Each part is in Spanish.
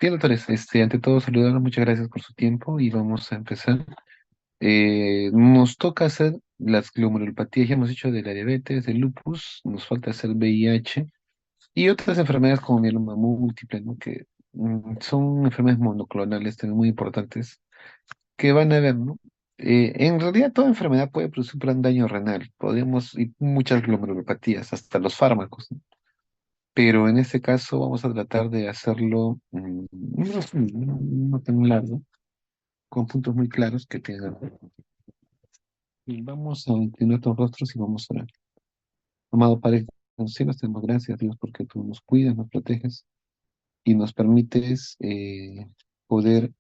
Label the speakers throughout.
Speaker 1: Bien, doctores, ante todo saludarlos, muchas gracias por su tiempo y vamos a empezar. Nos toca hacer las glomerulopatías, ya hemos dicho de la diabetes, del lupus, nos falta hacer VIH y otras enfermedades como mieloma múltiple, ¿no? Que son enfermedades monoclonales también muy importantes que van a ver, ¿no? En realidad toda enfermedad puede producir un gran daño renal, podemos, y muchas glomerulopatías, hasta los fármacos, ¿no? Pero en este caso vamos a tratar de hacerlo no tan largo, con puntos muy claros que tengan. Y vamos a inclinar nuestros rostros y vamos a orar. Amado Padre, en los cielos, te damos gracias, Dios, porque tú nos cuidas, nos proteges y nos permites poder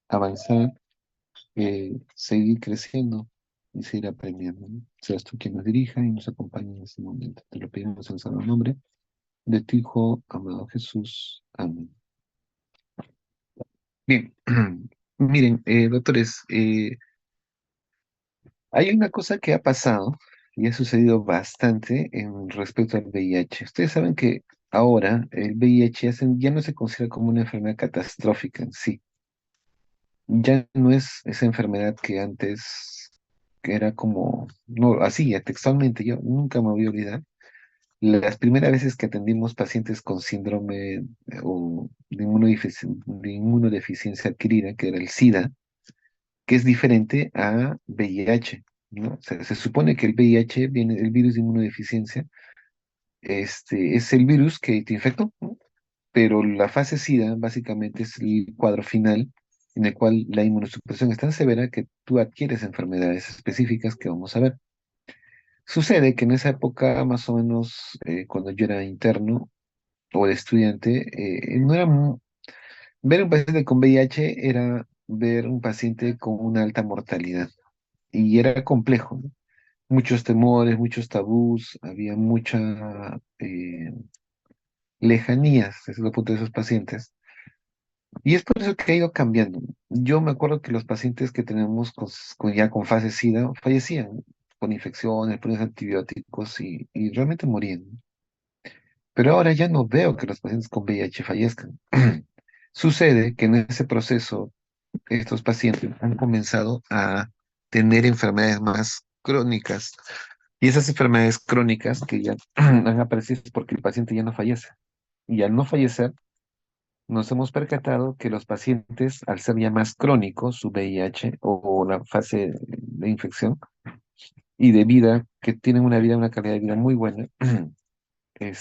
Speaker 1: avanzar, seguir creciendo y seguir aprendiendo, ¿no? Seas tú quien nos dirija y nos acompañe en este momento. Te lo pedimos en el santo nombre de tu Hijo, amado Jesús. Amén. Bien, miren, doctores, hay una cosa que ha pasado y ha sucedido bastante en respecto al VIH. Ustedes saben que ahora el VIH ya no se considera como una enfermedad catastrófica en sí. Ya no es esa enfermedad que antes, que era como, no, así, textualmente, yo nunca me voy a olvidar. Las primeras veces que atendimos pacientes con síndrome o de inmunodeficiencia adquirida, que era el SIDA, que es diferente a VIH, ¿no? O sea, se supone que el VIH viene del virus de inmunodeficiencia, es el virus que te infectó, ¿no? Pero la fase SIDA básicamente es el cuadro final en el cual la inmunosupresión es tan severa que tú adquieres enfermedades específicas que vamos a ver. Sucede que en esa época, más o menos, cuando yo era interno o de estudiante, no era ver un paciente con VIH era ver un paciente con una alta mortalidad y era complejo, ¿no? Muchos temores, muchos tabús, había mucha lejanías desde el punto de esos pacientes. Y es por eso que ha ido cambiando. Yo me acuerdo que los pacientes que tenemos ya con fase SIDA fallecían, ¿no? Con infecciones, por antibióticos y realmente morían, ¿no? Pero ahora ya no veo que los pacientes con VIH fallezcan. Sucede que en ese proceso estos pacientes han comenzado a tener enfermedades más crónicas. Y esas enfermedades crónicas que ya han aparecido es porque el paciente ya no fallece. Y al no fallecer, nos hemos percatado que los pacientes, al ser ya más crónicos, su VIH o la fase de infección y de vida, que tienen una vida, una calidad de vida muy buena,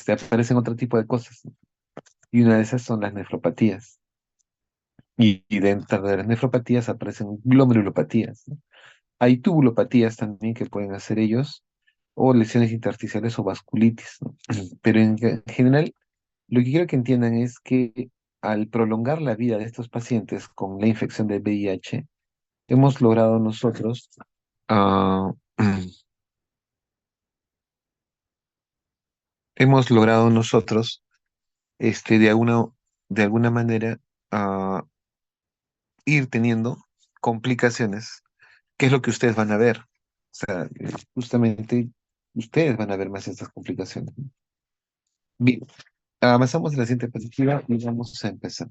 Speaker 1: aparecen otro tipo de cosas. Y una de esas son las nefropatías. Y dentro de las nefropatías aparecen glomerulopatías, ¿no? Hay tubulopatías también que pueden hacer ellos, o lesiones intersticiales o vasculitis, ¿no? Pero en general, lo que quiero que entiendan es que al prolongar la vida de estos pacientes con la infección de VIH, hemos logrado nosotros, ah, hemos logrado nosotros, de alguna manera, ah, ir teniendo complicaciones, que es lo que ustedes van a ver. O sea, justamente ustedes van a ver más estas complicaciones, ¿no? Bien, avanzamos en la siguiente perspectiva y vamos a empezar.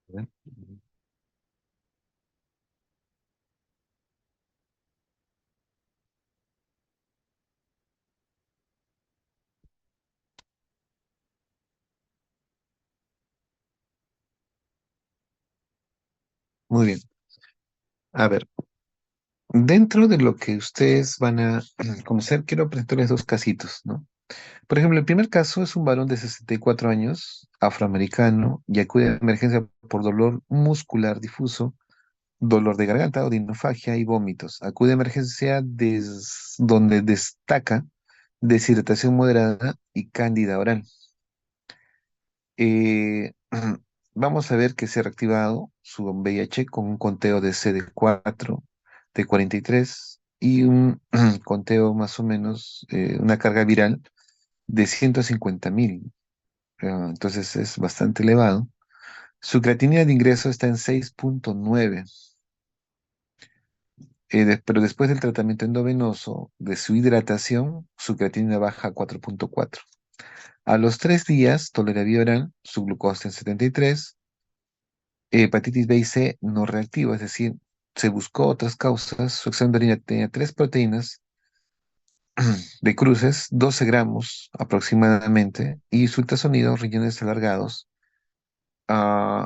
Speaker 1: ¿Verdad? Muy bien. A ver, dentro de lo que ustedes van a conocer, quiero presentarles dos casitos, ¿no? Por ejemplo, el primer caso es un varón de 64 años, afroamericano, y acude a emergencia por dolor muscular difuso, dolor de garganta, odinofagia y vómitos. Acude a emergencia donde destaca deshidratación moderada y cándida oral. Eh, vamos a ver que se ha reactivado su VIH con un conteo de CD4 de 43 y un conteo más o menos, una carga viral de 150.000. Entonces es bastante elevado. Su creatinina de ingreso está en 6.9. pero después del tratamiento endovenoso de su hidratación, su creatinina baja a 4,4. A los 3 días, toleravión oral, su glucosa en 73, hepatitis B y C no reactiva, es decir, se buscó otras causas, su examen de orina tenía 3 proteínas de cruces, 12 gramos aproximadamente, y su ultrasonido, riñones alargados,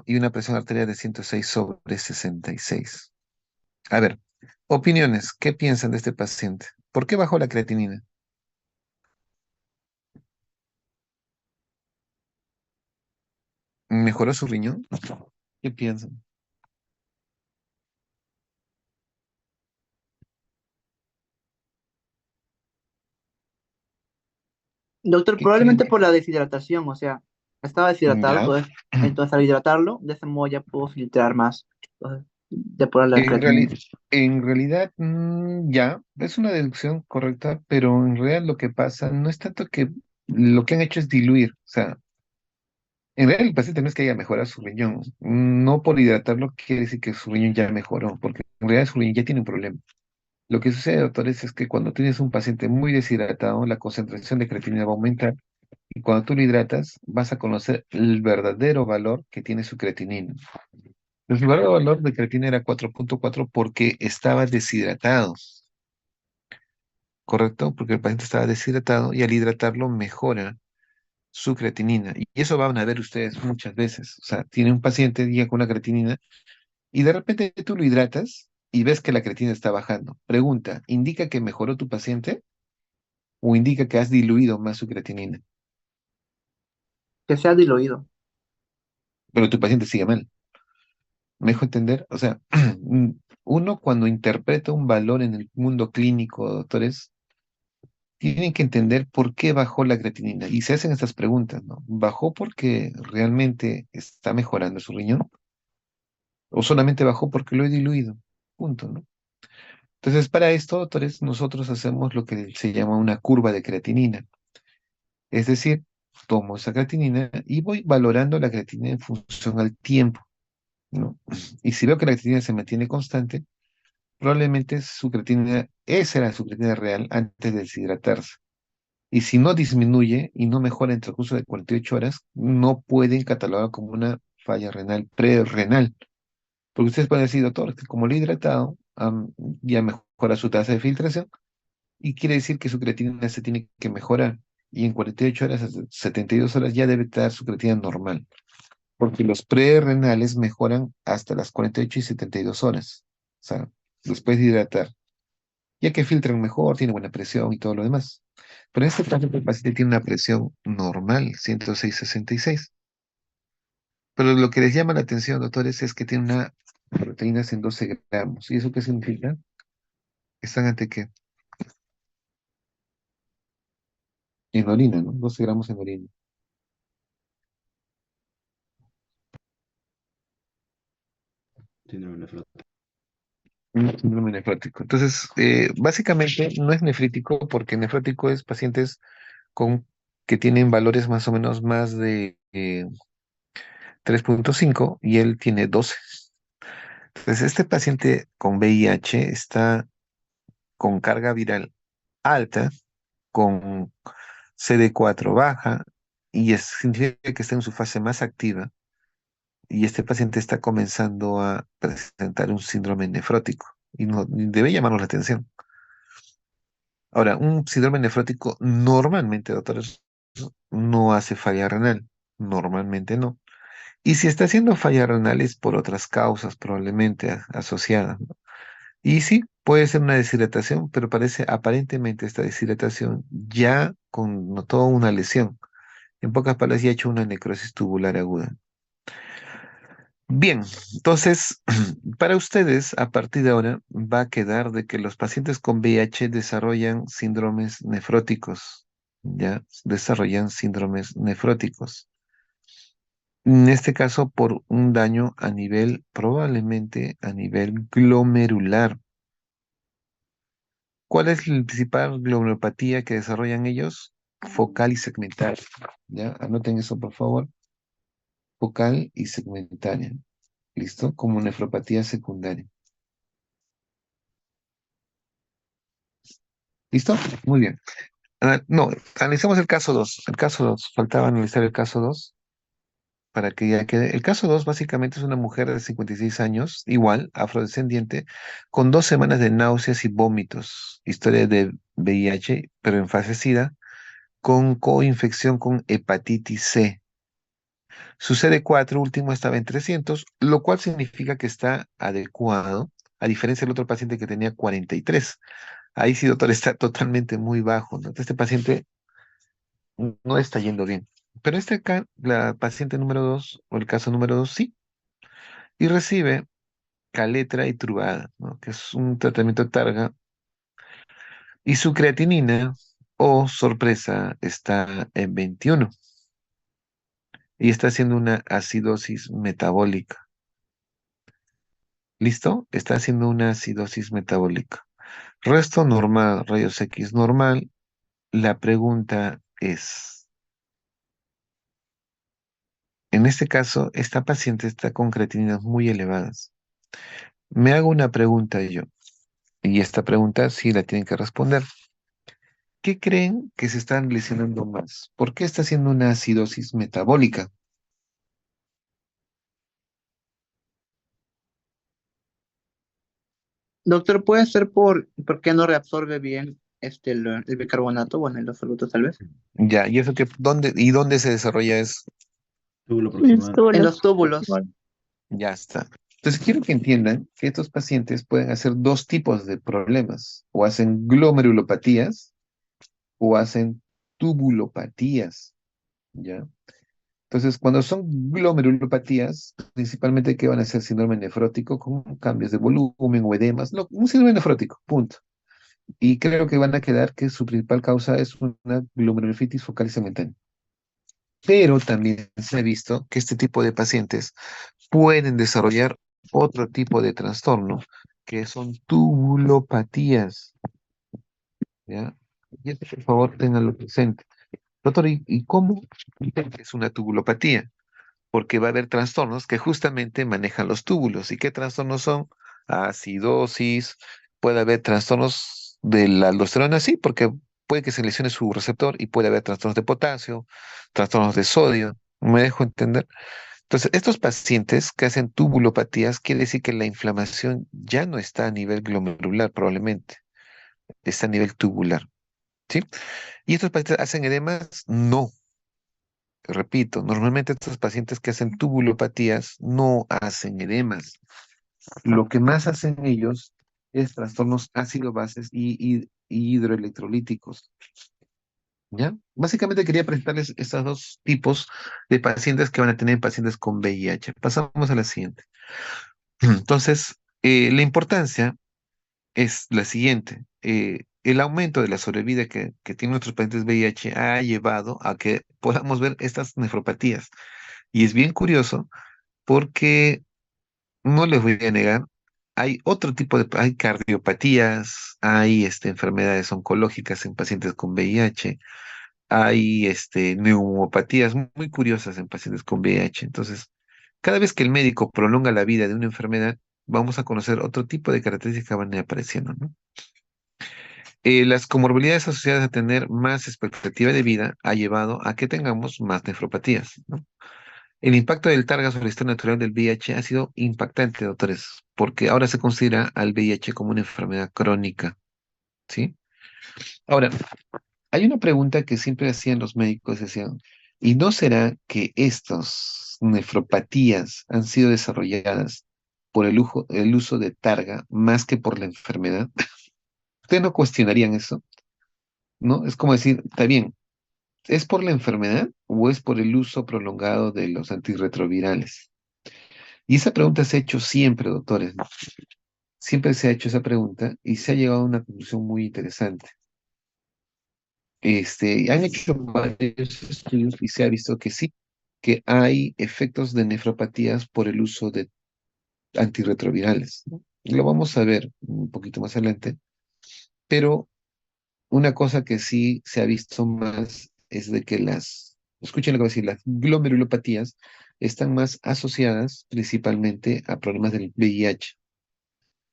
Speaker 1: y una presión arterial de 106/66. A ver, opiniones, ¿qué piensan de este paciente? ¿Por qué bajó la creatinina? ¿Mejoró su riñón? ¿Qué piensan?
Speaker 2: Doctor,
Speaker 1: ¿Qué creen
Speaker 2: probablemente
Speaker 1: que?
Speaker 2: por la deshidratación, o sea, estaba deshidratado,
Speaker 1: Ya.
Speaker 2: entonces al hidratarlo, de ese modo ya pudo filtrar más, entonces, depurar la
Speaker 1: En
Speaker 2: creatinina.
Speaker 1: en realidad, ya, es una deducción correcta, pero en realidad lo que pasa no es tanto que lo que han hecho es diluir. O sea, en realidad el paciente no es que haya mejorado su riñón. No por hidratarlo quiere decir que su riñón ya mejoró, porque en realidad su riñón ya tiene un problema. Lo que sucede, doctores, es que cuando tienes un paciente muy deshidratado, la concentración de creatinina va a aumentar y cuando tú lo hidratas, vas a conocer el verdadero valor que tiene su creatinina. El verdadero valor de creatinina era 4,4 porque estaba deshidratado, ¿correcto? Porque el paciente estaba deshidratado y al hidratarlo mejora su creatinina. Y eso van a ver ustedes muchas veces. O sea, tiene un paciente día con una creatinina y de repente tú lo hidratas y ves que la creatinina está bajando. Pregunta, ¿indica que mejoró tu paciente o indica que has diluido más su creatinina?
Speaker 2: Que sea diluido.
Speaker 1: Pero tu paciente sigue mal. ¿Me dejo entender? O sea, uno cuando interpreta un valor en el mundo clínico, doctores, tienen que entender por qué bajó la creatinina. Y se hacen estas preguntas, ¿no? ¿Bajó porque realmente está mejorando su riñón? ¿O solamente bajó porque lo he diluido? Punto, ¿no? Entonces, para esto, doctores, nosotros hacemos lo que se llama una curva de creatinina. Es decir, tomo esa creatinina y voy valorando la creatinina en función al tiempo, ¿no? Y si veo que la creatinina se mantiene constante, probablemente su creatinina, esa era su creatinina real antes de deshidratarse. Y si no disminuye y no mejora en el transcurso de 48 horas, no pueden catalogar como una falla renal prerrenal. Porque ustedes pueden decir, doctor, que como lo he hidratado, ya mejora su tasa de filtración y quiere decir que su creatinina se tiene que mejorar. Y en 48 horas, a 72 horas ya debe estar su creatinina normal. Porque los prerrenales mejoran hasta las 48 y 72 horas. O sea, después de hidratar, ya que filtran mejor, tiene buena presión y todo lo demás. Pero en este caso el paciente tiene una presión normal, 106/66. Pero lo que les llama la atención, doctores, es que tiene una proteínas en 12 gramos. ¿Y eso qué significa? Están ante qué? En orina, ¿no? 12 gramos en orina.
Speaker 2: Síndrome nefrótico.
Speaker 1: Un síndrome nefrótico. Entonces, básicamente no es nefrítico porque nefrótico es pacientes con, que tienen valores más o menos más de 3,5 y él tiene 12. Entonces, este paciente con VIH está con carga viral alta, con CD4 baja, y significa que está en su fase más activa, y este paciente está comenzando a presentar un síndrome nefrótico, y y debe llamarnos la atención. Ahora, un síndrome nefrótico normalmente, doctores, no hace falla renal, normalmente no. Y si está haciendo falla renal es por otras causas probablemente asociadas, ¿no? Y sí, puede ser una deshidratación, pero parece aparentemente esta deshidratación ya con toda una lesión. En pocas palabras, ya ha hecho una necrosis tubular aguda. Bien, entonces, para ustedes, a partir de ahora, va a quedar de que los pacientes con VIH desarrollan síndromes nefróticos, ¿ya? Desarrollan síndromes nefróticos. En este caso, por un daño a nivel, probablemente a nivel glomerular. ¿Cuál es la principal glomerulopatía que desarrollan ellos? Focal y segmentaria. ¿Ya? Anoten eso, por favor. Focal y segmentaria. ¿Listo? Como nefropatía secundaria. ¿Listo? Muy bien. No, analicemos el caso 2. El caso 2. Faltaba analizar el caso 2 para que ya quede. El caso 2 básicamente es una mujer de 56 años, igual, afrodescendiente, con 2 semanas de náuseas y vómitos. Historia de VIH, pero en fase SIDA, con coinfección con hepatitis C. Su CD4 último estaba en 300, lo cual significa que está adecuado, a diferencia del otro paciente que tenía 43. Ahí sí, doctor, está totalmente muy bajo, ¿no? Este paciente no está yendo bien. Pero este acá, la paciente número 2 o el caso número 2 sí, y recibe caletra y trubada, ¿no? Que es un tratamiento targa, y su creatinina, oh sorpresa, está en 21 y está haciendo una acidosis metabólica. ¿Listo? Está haciendo una acidosis metabólica. Resto normal, rayos X normal. La pregunta es, en este caso, esta paciente está con creatininas muy elevadas. Me hago una pregunta yo, y esta pregunta sí la tienen que responder. ¿Qué creen que se están lesionando más? ¿Por qué está haciendo una acidosis metabólica?
Speaker 2: Doctor, ¿puede ser por qué no reabsorbe bien el bicarbonato? Bueno, los solutos tal vez.
Speaker 1: Ya, ¿y eso que dónde se desarrolla eso?
Speaker 3: Túbulo
Speaker 4: Los
Speaker 3: proximal.
Speaker 2: En
Speaker 4: túbulos.
Speaker 2: los túbulos.
Speaker 1: Ya está. Entonces quiero que entiendan que estos pacientes pueden hacer dos tipos de problemas. O hacen glomerulopatías o hacen tubulopatías. ¿Ya? Entonces, cuando son glomerulopatías, principalmente que van a ser síndrome nefrótico con cambios de volumen o edemas, un síndrome nefrótico, punto. Y creo que van a quedar que su principal causa es una glomerulonephritis focal simultánea. Pero también se ha visto que este tipo de pacientes pueden desarrollar otro tipo de trastorno, que son tubulopatías, ¿ya? Y esto, por favor, ténganlo presente. Doctor, ¿y cómo es una tubulopatía? Porque va a haber trastornos que justamente manejan los túbulos. ¿Y qué trastornos son? Acidosis, puede haber trastornos de la aldosterona, sí, porque puede que se lesione su receptor y puede haber trastornos de potasio, trastornos de sodio. ¿Me dejo entender? Entonces, estos pacientes que hacen tubulopatías, quiere decir que la inflamación ya no está a nivel glomerular, probablemente, está a nivel tubular, ¿sí? ¿Y estos pacientes hacen edemas? No. Repito, normalmente estos pacientes que hacen tubulopatías no hacen edemas. Lo que más hacen ellos es trastornos ácido-bases y hidroelectrolíticos. ¿Ya? Básicamente quería presentarles estos dos tipos de pacientes que van a tener pacientes con VIH. Pasamos a la siguiente. Entonces, la importancia es la siguiente. El aumento de la sobrevida que tienen nuestros pacientes VIH ha llevado a que podamos ver estas nefropatías. Y es bien curioso porque no les voy a negar, hay otro tipo hay cardiopatías, hay enfermedades oncológicas en pacientes con VIH, hay neumopatías muy curiosas en pacientes con VIH. Entonces, cada vez que el médico prolonga la vida de una enfermedad, vamos a conocer otro tipo de características que van a ir apareciendo, ¿no? Las comorbilidades asociadas a tener más expectativa de vida ha llevado a que tengamos más nefropatías, ¿no? El impacto del targa sobre el estado natural del VIH ha sido impactante, doctores, porque ahora se considera al VIH como una enfermedad crónica, ¿sí? Ahora, hay una pregunta que siempre hacían los médicos, decían, ¿y no será que estas nefropatías han sido desarrolladas por el uso de targa más que por la enfermedad? ¿Ustedes no cuestionarían eso? ¿No? Es como decir, está bien, ¿es por la enfermedad o es por el uso prolongado de los antirretrovirales? Y esa pregunta se ha hecho siempre, doctores, ¿no? Siempre se ha hecho esa pregunta y se ha llegado a una conclusión muy interesante. Han hecho varios estudios y se ha visto que sí, que hay efectos de nefropatías por el uso de antirretrovirales, ¿no? Lo vamos a ver un poquito más adelante, pero una cosa que sí se ha visto más es de que escuchen lo que voy a decir, las glomerulopatías están más asociadas principalmente a problemas del VIH.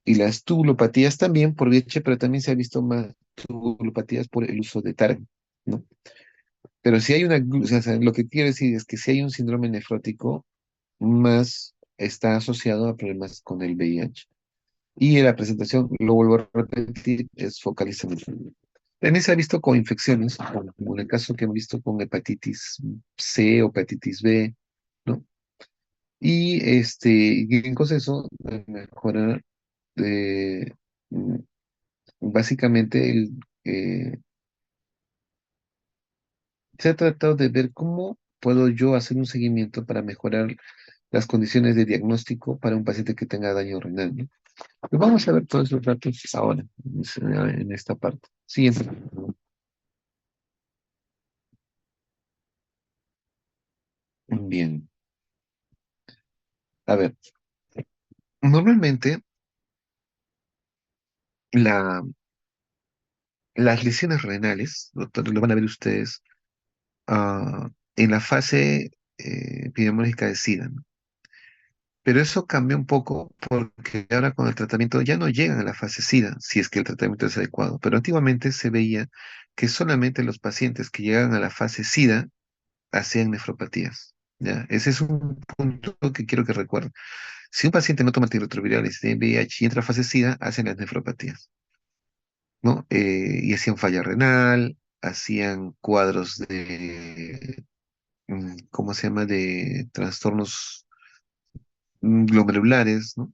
Speaker 1: Y las tubulopatías también por VIH, pero también se ha visto más tubulupatías por el uso de TARG, ¿no? Pero si hay o sea, lo que quiero decir es que si hay un síndrome nefrótico, más está asociado a problemas con el VIH. Y la presentación, lo vuelvo a repetir, es focalizada. También se ha visto con infecciones, como en el caso que hemos visto con hepatitis C o hepatitis B, ¿no? Y en eso mejorar eh, mm, básicamente eh, se ha tratado de ver cómo puedo yo hacer un seguimiento para mejorar las condiciones de diagnóstico para un paciente que tenga daño renal, ¿no? Pues vamos a ver todos esos datos ahora, en esta parte. Siguiente. Bien. A ver, normalmente la, las lesiones renales, lo van a ver ustedes en la fase epidemiológica de SIDA, ¿no? Pero eso cambia un poco porque ahora con el tratamiento ya no llegan a la fase SIDA, si es que el tratamiento es adecuado. Pero antiguamente se veía que solamente los pacientes que llegaban a la fase SIDA hacían nefropatías. ¿Ya? Ese es un punto que quiero que recuerden. Si un paciente no toma antirretrovirales, tiene VIH y entra a fase SIDA, hacen las nefropatías, ¿no? Y hacían falla renal, hacían cuadros de, ¿cómo se llama?, de trastornos glomerulares, ¿no?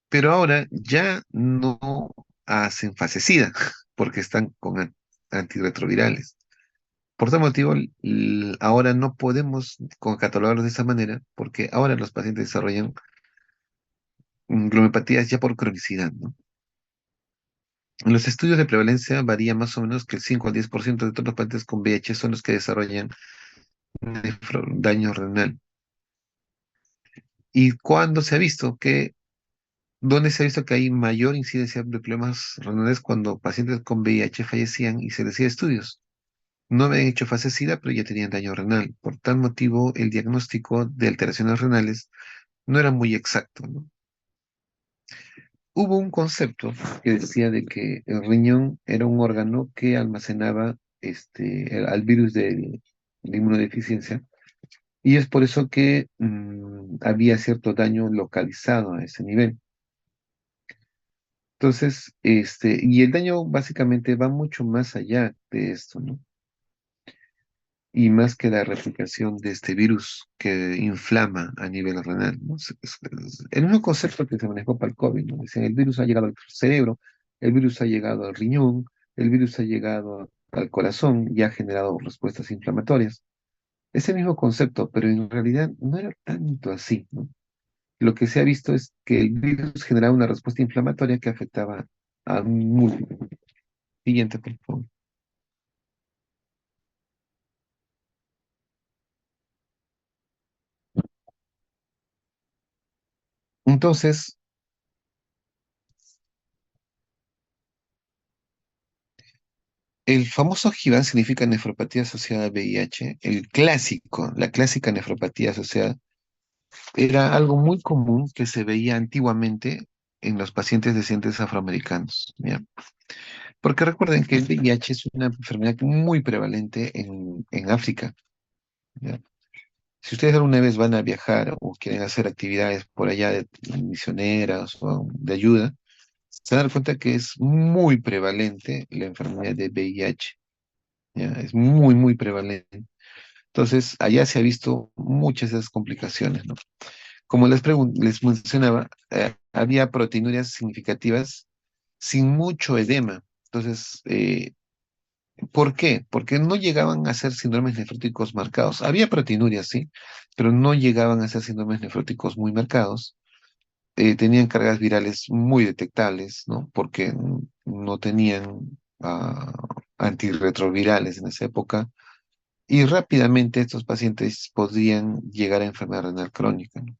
Speaker 1: Pero ahora ya no hacen fase SIDA, porque están con antirretrovirales. Por tal motivo, ahora no podemos catalogarlos de esa manera, porque ahora los pacientes desarrollan glomepatías ya por cronicidad, ¿no? En los estudios de prevalencia varía más o menos que el 5 al 10% de todos los pacientes con VIH son los que desarrollan daño renal. ¿Y cuándo se ha visto que, dónde se ha visto que hay mayor incidencia de problemas renales cuando pacientes con VIH fallecían y se les hacía estudios? No habían hecho fase SIDA, pero ya tenían daño renal. Por tal motivo, el diagnóstico de alteraciones renales no era muy exacto, ¿no? Hubo un concepto que decía de que el riñón era un órgano que almacenaba al virus de inmunodeficiencia, y es por eso que había cierto daño localizado a ese nivel. Entonces, y el daño básicamente va mucho más allá de esto, ¿no? Y más que la replicación de este virus que inflama a nivel renal, ¿no? El mismo concepto que se manejó para el COVID, ¿no? Decían, el virus ha llegado al cerebro, el virus ha llegado al riñón, el virus ha llegado al corazón y ha generado respuestas inflamatorias. Ese mismo concepto, pero en realidad no era tanto así, ¿no? Lo que se ha visto es que el virus generaba una respuesta inflamatoria que afectaba a múltiples. Siguiente, por favor. Entonces, el famoso GIVAN significa nefropatía asociada a VIH. El clásico, la clásica nefropatía asociada, era algo muy común que se veía antiguamente en los pacientes descendientes afroamericanos, ¿ya? Porque recuerden que el VIH es una enfermedad muy prevalente en África, ¿ya? Si ustedes alguna vez van a viajar o quieren hacer actividades por allá de misioneras o de ayuda, se van a dar cuenta que es muy prevalente la enfermedad de VIH, ¿ya? Es muy, muy prevalente. Entonces, allá se ha visto muchas de esas complicaciones, ¿no? Como les mencionaba, había proteinurias significativas sin mucho edema. Entonces, ¿por qué? Porque no llegaban a ser síndromes nefróticos marcados. Había proteinurias, sí, pero no llegaban a ser síndromes nefróticos muy marcados. Tenían cargas virales muy detectables, ¿no? Porque no tenían antirretrovirales en esa época. Y rápidamente estos pacientes podrían llegar a enfermedad renal crónica, ¿no?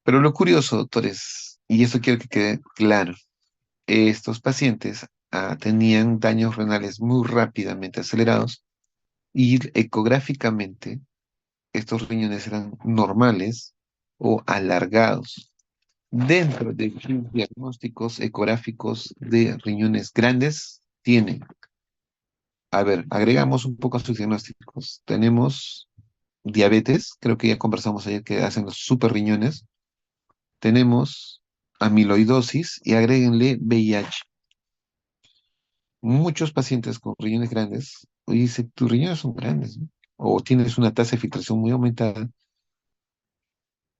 Speaker 1: Pero lo curioso, doctores, y eso quiero que quede claro, estos pacientes tenían daños renales muy rápidamente acelerados y ecográficamente estos riñones eran normales o alargados dentro de diagnósticos ecográficos de riñones grandes tiene, a ver, agregamos un poco a sus diagnósticos. Tenemos diabetes, creo que ya conversamos ayer que hacen los super riñones. Tenemos amiloidosis y agréguenle VIH. Muchos pacientes con riñones grandes, oye, dice, tus riñones son grandes, ¿no? O tienes una tasa de filtración muy aumentada,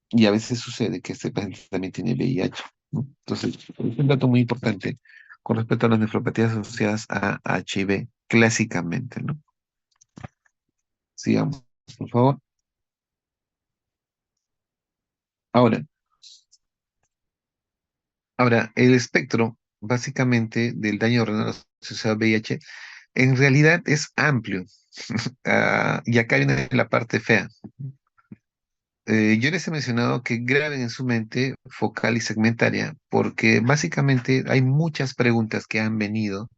Speaker 1: y a veces sucede que este paciente también tiene VIH, ¿no? Entonces, es un dato muy importante con respecto a las nefropatías asociadas a HIV, clásicamente, ¿no? Sigamos, por favor. Ahora, el espectro, básicamente, del daño renal asociado a VIH, en realidad es amplio. Y acá viene la parte fea. Yo les he mencionado que graben en su mente focal y segmentaria, porque básicamente hay muchas preguntas que han venido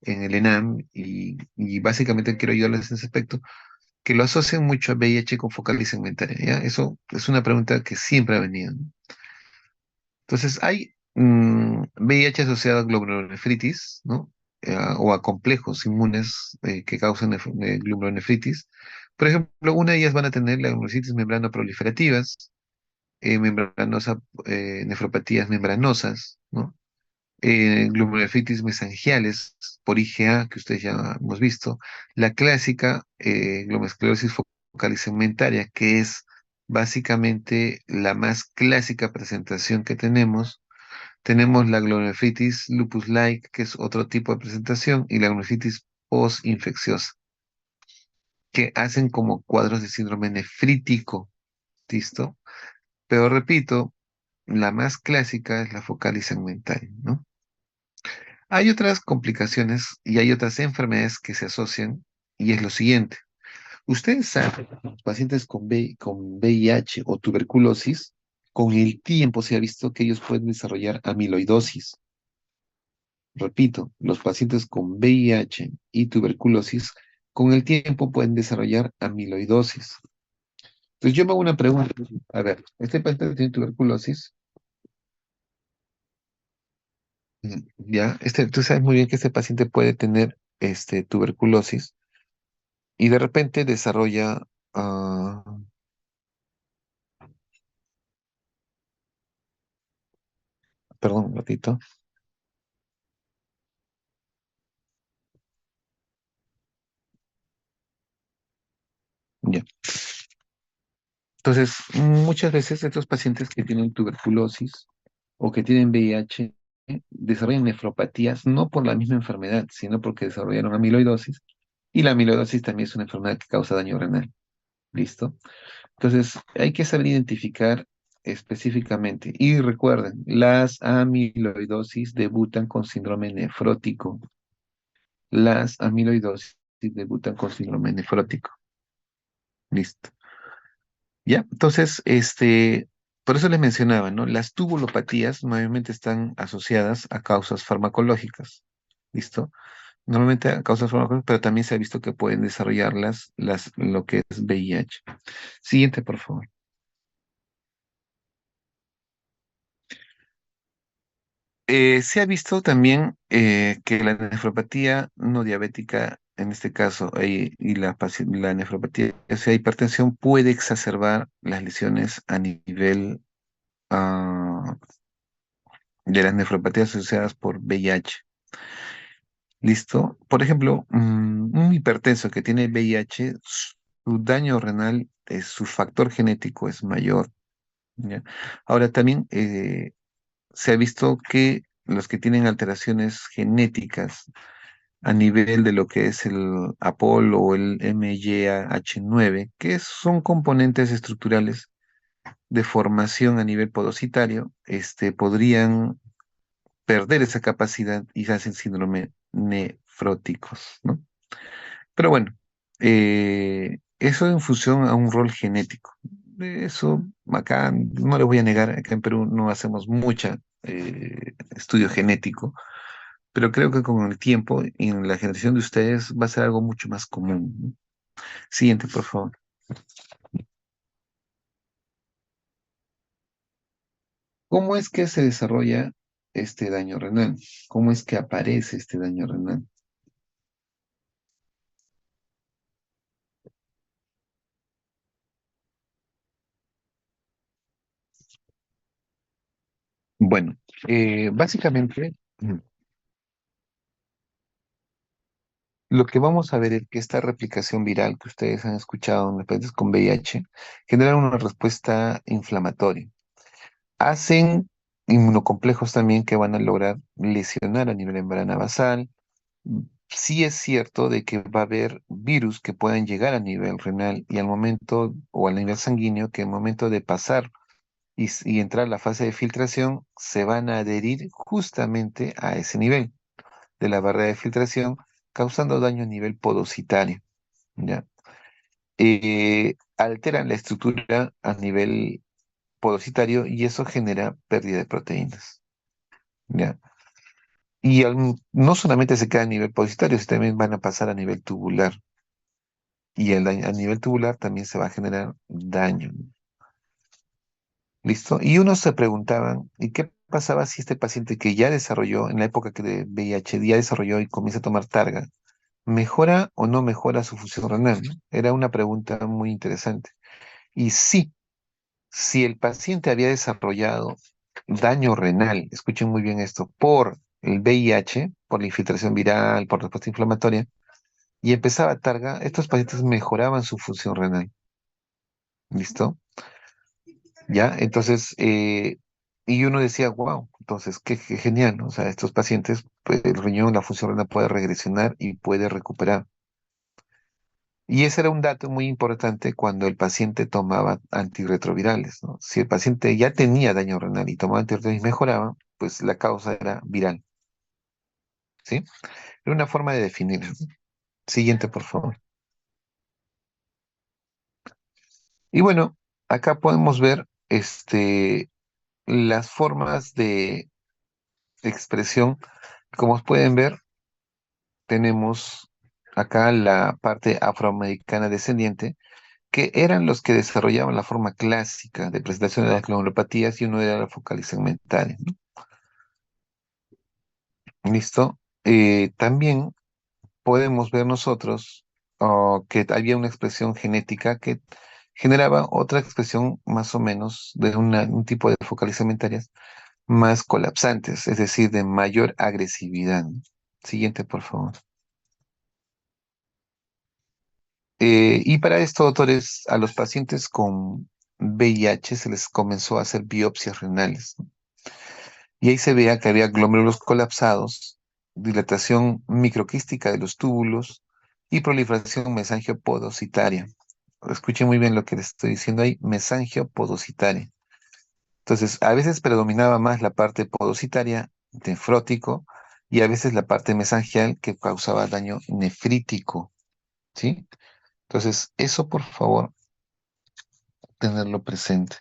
Speaker 1: en el ENAM y básicamente quiero ayudarles en ese aspecto, que lo asocian mucho a VIH con focal y segmentaria, ¿ya? Eso es una pregunta que siempre ha venido, ¿no? Entonces, hay VIH asociado a glomerulonefritis, ¿no? O a complejos inmunes que causan glomerulonefritis. Por ejemplo, una de ellas van a tener la glomerulitis membrana proliferativas, membranosa, nefropatías membranosas, ¿no? Glomerulonefritis mesangiales por IgA, que ustedes ya hemos visto, la clásica glomerulosclerosis focal y segmentaria, que es básicamente la más clásica presentación que tenemos. Tenemos la glomerulonefritis lupus-like, que es otro tipo de presentación, y la glomerulonefritis post-infecciosa, que hacen como cuadros de síndrome nefrítico, ¿listo? Pero repito, la más clásica es la focal y segmentaria, ¿no? Hay otras complicaciones y hay otras enfermedades que se asocian, y es lo siguiente. Ustedes saben, los pacientes con VIH o tuberculosis, con el tiempo se ha visto que ellos pueden desarrollar amiloidosis. Repito, los pacientes con VIH y tuberculosis, con el tiempo pueden desarrollar amiloidosis. Entonces yo me hago una pregunta. A ver, este paciente tiene tuberculosis, ya, tú sabes muy bien que este paciente puede tener tuberculosis y de repente desarrolla, ah, perdón, un ratito, ya. Entonces, muchas veces estos pacientes que tienen tuberculosis o que tienen VIH desarrollan nefropatías no por la misma enfermedad, sino porque desarrollaron amiloidosis y la amiloidosis también es una enfermedad que causa daño renal. ¿Listo? Entonces, hay que saber identificar específicamente. Y recuerden, las amiloidosis debutan con síndrome nefrótico. Las amiloidosis debutan con síndrome nefrótico. Listo. Ya, entonces, por eso les mencionaba, ¿no? Las tubulopatías normalmente están asociadas a causas farmacológicas. ¿Listo? Normalmente a causas farmacológicas, pero también se ha visto que pueden desarrollarlas lo que es VIH. Siguiente, por favor. Se ha visto también que la nefropatía no diabética, en este caso, y la nefropatía, o sea, hipertensión, puede exacerbar las lesiones a nivel de las nefropatías asociadas por VIH. ¿Listo? Por ejemplo, un hipertenso que tiene VIH, su daño renal, su factor genético es mayor. ¿Ya? Ahora también se ha visto que los que tienen alteraciones genéticas a nivel de lo que es el APOL o el MYH9, que son componentes estructurales de formación a nivel podocitario, podrían perder esa capacidad y se hacen síndrome nefróticos, ¿no? Pero bueno, eso en función a un rol genético. Eso acá no les voy a negar, acá en Perú no hacemos mucha estudio genético, pero creo que con el tiempo y en la generación de ustedes va a ser algo mucho más común, ¿no? Siguiente, por favor. ¿Cómo es que se desarrolla este daño renal? ¿Cómo es que aparece este daño renal? Bueno, básicamente lo que vamos a ver es que esta replicación viral que ustedes han escuchado en los pacientes con VIH genera una respuesta inflamatoria. Hacen inmunocomplejos también que van a lograr lesionar a nivel membrana basal. Sí es cierto de que va a haber virus que puedan llegar a nivel renal y al momento, o a nivel sanguíneo, que al momento de pasar y entrar a la fase de filtración, se van a adherir justamente a ese nivel de la barrera de filtración, causando daño a nivel podocitario, ¿ya? Alteran la estructura a nivel podocitario y eso genera pérdida de proteínas, ¿ya? Y no solamente se queda a nivel podocitario, sino también van a pasar a nivel tubular. Y a nivel tubular también se va a generar daño. ¿Listo? Y unos se preguntaban, ¿y qué pasaba si este paciente que ya desarrolló, en la época que de VIH, ya desarrolló y comienza a tomar targa, mejora o no mejora su función renal? ¿No? Era una pregunta muy interesante. Y sí, si el paciente había desarrollado daño renal, escuchen muy bien esto, por el VIH, por la infiltración viral, por respuesta inflamatoria, y empezaba targa, estos pacientes mejoraban su función renal. ¿Listo? ¿Ya? Entonces, y uno decía, wow, entonces, qué genial, ¿no? O sea, estos pacientes, pues, el riñón, la función renal puede regresionar y puede recuperar. Y ese era un dato muy importante cuando el paciente tomaba antirretrovirales, ¿no? Si el paciente ya tenía daño renal y tomaba antirretrovirales y mejoraba, pues la causa era viral, ¿sí? Era una forma de definir. Siguiente, por favor. Y bueno, acá podemos ver las formas de expresión. Como pueden ver, tenemos acá la parte afroamericana descendiente, que eran los que desarrollaban la forma clásica de presentación de las glomerulopatías y uno era la focal y segmentaria, ¿no? ¿Listo? También podemos ver nosotros que había una expresión genética que generaba otra expresión más o menos de un tipo de focal y segmentarias más colapsantes, es decir, de mayor agresividad, ¿no? Siguiente, por favor. Y para esto, doctores, a los pacientes con VIH se les comenzó a hacer biopsias renales, ¿no? Y ahí se veía que había glómerulos colapsados, dilatación microquística de los túbulos y proliferación mesangiopodocitaria. Escuchen muy bien lo que les estoy diciendo ahí, mesangiopodocitaria. Entonces, a veces predominaba más la parte podocitaria, nefrótico, y a veces la parte mesangial que causaba daño nefrítico, ¿sí? Entonces, eso por favor, tenerlo presente.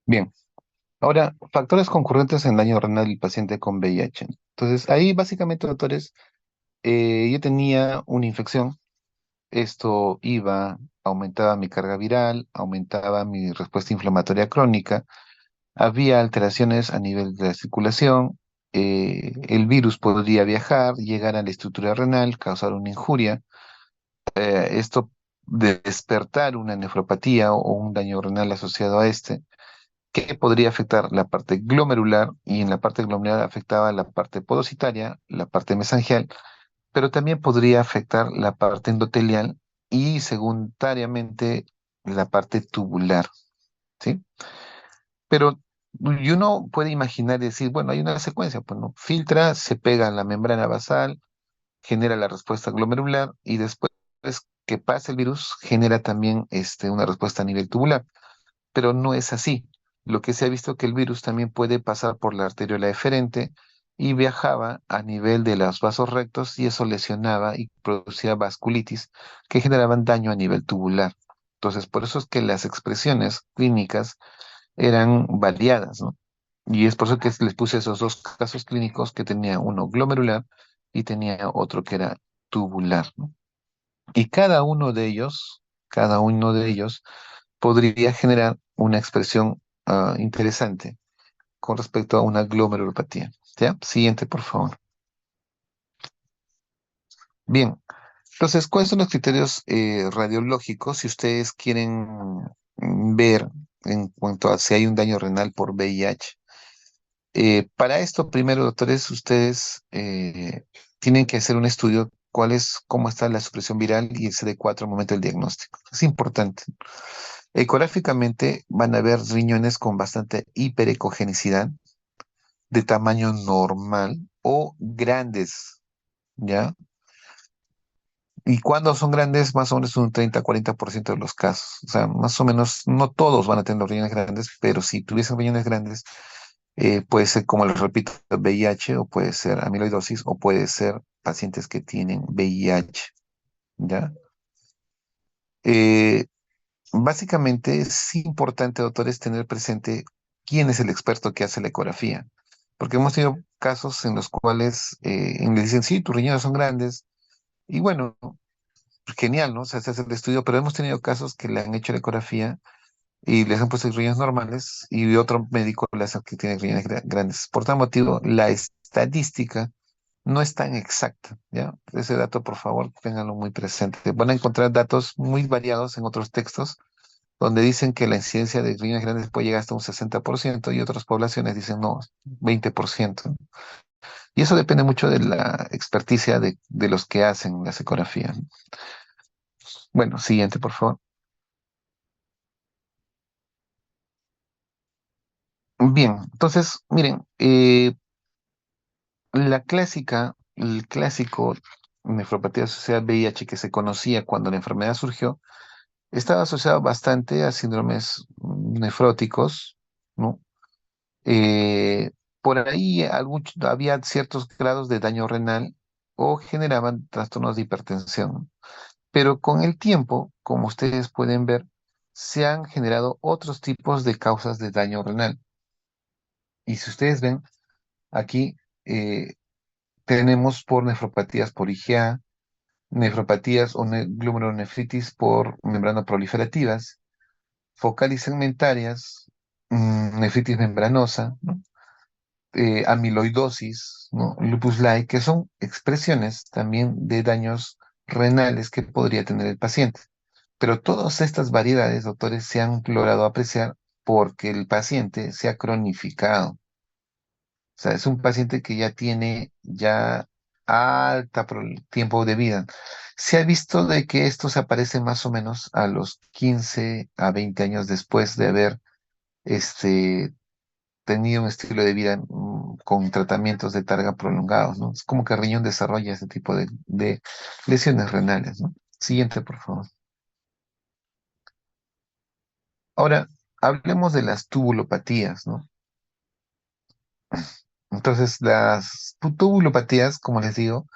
Speaker 1: Bien, ahora, factores concurrentes en daño renal del paciente con VIH. Entonces, ahí básicamente, doctores, yo tenía una infección, esto aumentaba mi carga viral, aumentaba mi respuesta inflamatoria crónica, había alteraciones a nivel de la circulación, el virus podría viajar, llegar a la estructura renal, causar una injuria, esto de despertar una nefropatía o un daño renal asociado a este que podría afectar la parte glomerular y en la parte glomerular afectaba la parte podocitaria, la parte mesangial, pero también podría afectar la parte endotelial y secundariamente la parte tubular, ¿sí? Pero y uno puede imaginar y decir, bueno, hay una secuencia, pues no, filtra, se pega a la membrana basal, genera la respuesta glomerular y después que pasa el virus genera también una respuesta a nivel tubular, pero no es así. Lo que se ha visto que el virus también puede pasar por la arteriola eferente y viajaba a nivel de los vasos rectos y eso lesionaba y producía vasculitis que generaban daño a nivel tubular. Entonces, por eso es que las expresiones clínicas eran variadas, ¿no? Y es por eso que les puse esos dos casos clínicos que tenía uno glomerular y tenía otro que era tubular, ¿no? Y cada uno de ellos podría generar una expresión interesante con respecto a una glomerulopatía. ¿Ya? Siguiente, por favor. Bien, entonces, ¿cuáles son los criterios radiológicos si ustedes quieren ver en cuanto a si hay un daño renal por VIH? Para esto, primero, doctores, ustedes tienen que hacer un estudio cómo está la supresión viral y el CD4 al momento del diagnóstico. Es importante. Ecográficamente van a ver riñones con bastante hiperecogenicidad, de tamaño normal o grandes, ¿ya? Y cuando son grandes, más o menos un 30-40% de los casos. O sea, más o menos, no todos van a tener los riñones grandes, pero si tuviesen riñones grandes, puede ser, como les repito, VIH o puede ser amiloidosis o puede ser pacientes que tienen VIH, ¿ya? Eh, Básicamente es importante, doctores, tener presente quién es el experto que hace la ecografía, porque hemos tenido casos en los cuales le dicen, sí, tus riñones son grandes, y bueno, genial, ¿no? O sea, se hace el estudio, pero hemos tenido casos que le han hecho la ecografía y les han puesto riñones normales y otro médico le hace que tiene riñones grandes. Por tal motivo, la estadística no es tan exacta, ¿ya? Ese dato, por favor, ténganlo muy presente. Van a encontrar datos muy variados en otros textos donde dicen que la incidencia de riñones grandes puede llegar hasta un 60% y otras poblaciones dicen no, 20%. Y eso depende mucho de la experticia de los que hacen la ecografía. Bueno, siguiente, por favor. Bien, entonces, miren, el clásico nefropatía asociada al VIH que se conocía cuando la enfermedad surgió, estaba asociado bastante a síndromes nefróticos, ¿no? Eh, por ahí había ciertos grados de daño renal o generaban trastornos de hipertensión. Pero con el tiempo, como ustedes pueden ver, se han generado otros tipos de causas de daño renal. Y si ustedes ven, aquí eh, tenemos por nefropatías por IgA, nefropatías o glomerulonefritis por membrana proliferativas, focales segmentarias, nefritis membranosa, ¿no? Amiloidosis, ¿no? Lupus-like, que son expresiones también de daños renales que podría tener el paciente. Pero todas estas variedades, doctores, se han logrado apreciar porque el paciente se ha cronificado. O sea, es un paciente que ya tiene tiempo de vida. Se ha visto de que esto se aparece más o menos a los 15 a 20 años después de haber este, tenido un estilo de vida con tratamientos de carga prolongados, ¿no? Es como que el riñón desarrolla este tipo de lesiones renales, ¿no? Siguiente, por favor. Ahora, hablemos de las tubulopatías, ¿no? Entonces, las tubulopatías, como les digo,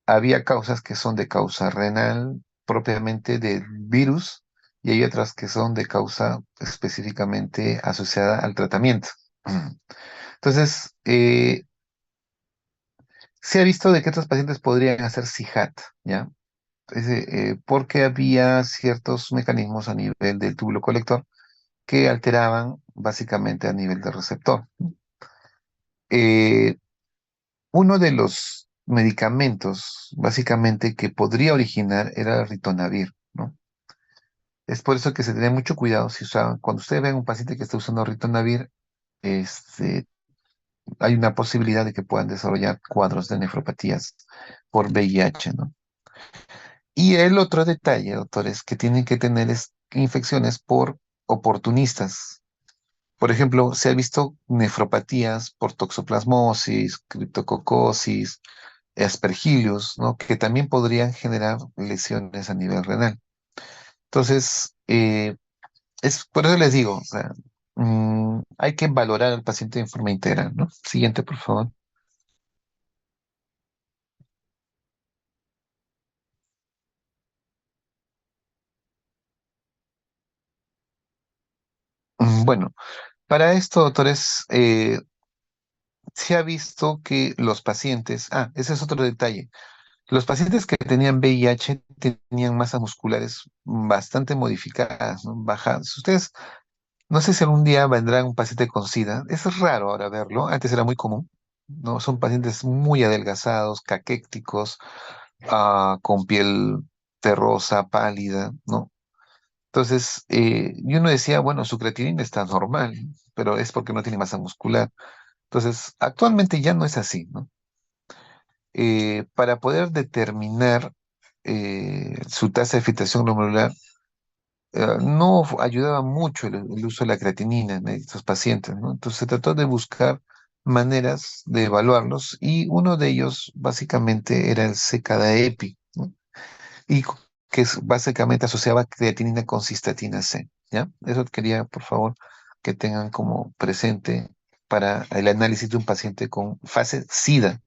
Speaker 1: había causas que son de causa renal, propiamente de virus, y hay otras que son de causa específicamente asociada al tratamiento. Entonces, se ha visto de que estos pacientes podrían hacer CIJAT, ¿ya? Porque había ciertos mecanismos a nivel del túbulo colector que alteraban básicamente a nivel del receptor. Eh, Uno de los medicamentos básicamente que podría originar era el ritonavir, ¿no? Es por eso que se tiene mucho cuidado si usaban, cuando ustedes ven un paciente que está usando ritonavir, este, hay una posibilidad de que puedan desarrollar cuadros de nefropatías por VIH, ¿no? Y el otro detalle, doctores, que tienen que tener es infecciones por oportunistas. Por ejemplo, se ha visto nefropatías por toxoplasmosis, criptococosis, aspergillus, ¿no? Que también podrían generar lesiones a nivel renal. Entonces, es por eso les digo, o sea, hay que valorar al paciente de forma integral, ¿no? Siguiente, por favor. Bueno, para esto, doctores, se ha visto que los pacientes, ese es otro detalle. Los pacientes que tenían VIH tenían masas musculares bastante modificadas, ¿no? Bajas. Ustedes, no sé si algún día vendrá un paciente con SIDA. Es raro ahora verlo. Antes era muy común, ¿no? Son pacientes muy adelgazados, caquécticos, con piel terrosa, pálida, ¿no? Entonces, y uno decía, bueno, su creatinina está normal, pero es porque no tiene masa muscular. Entonces, actualmente ya no es así, ¿no? Para poder determinar su tasa de filtración glomerular, no ayudaba mucho el uso de la creatinina en estos pacientes, ¿no? Entonces se trató de buscar maneras de evaluarlos y uno de ellos básicamente era el CKD-EPI, ¿no? Y que básicamente asociaba creatinina con cistatina C, ¿ya? Eso quería, por favor, que tengan como presente para el análisis de un paciente con fase SIDA.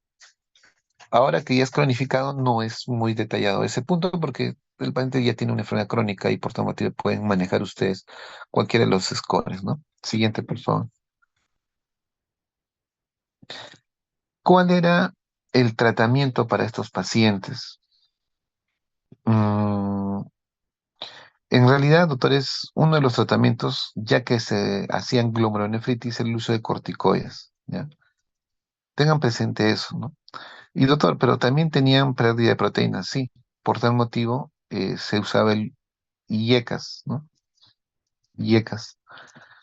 Speaker 1: Ahora que ya es cronificado, no es muy detallado ese punto porque el paciente ya tiene una enfermedad crónica y por tal motivo pueden manejar ustedes cualquiera de los scores, ¿no? Siguiente, por favor. ¿Cuál era el tratamiento para estos pacientes? Mm, en realidad, doctores, uno de los tratamientos, ya que se hacían glomerulonefritis, el uso de corticoides, ¿ya? Tengan presente eso, ¿no? Y doctor, pero también tenían pérdida de proteínas, sí. Por tal motivo, se usaba el IECAS, ¿no? IECAS.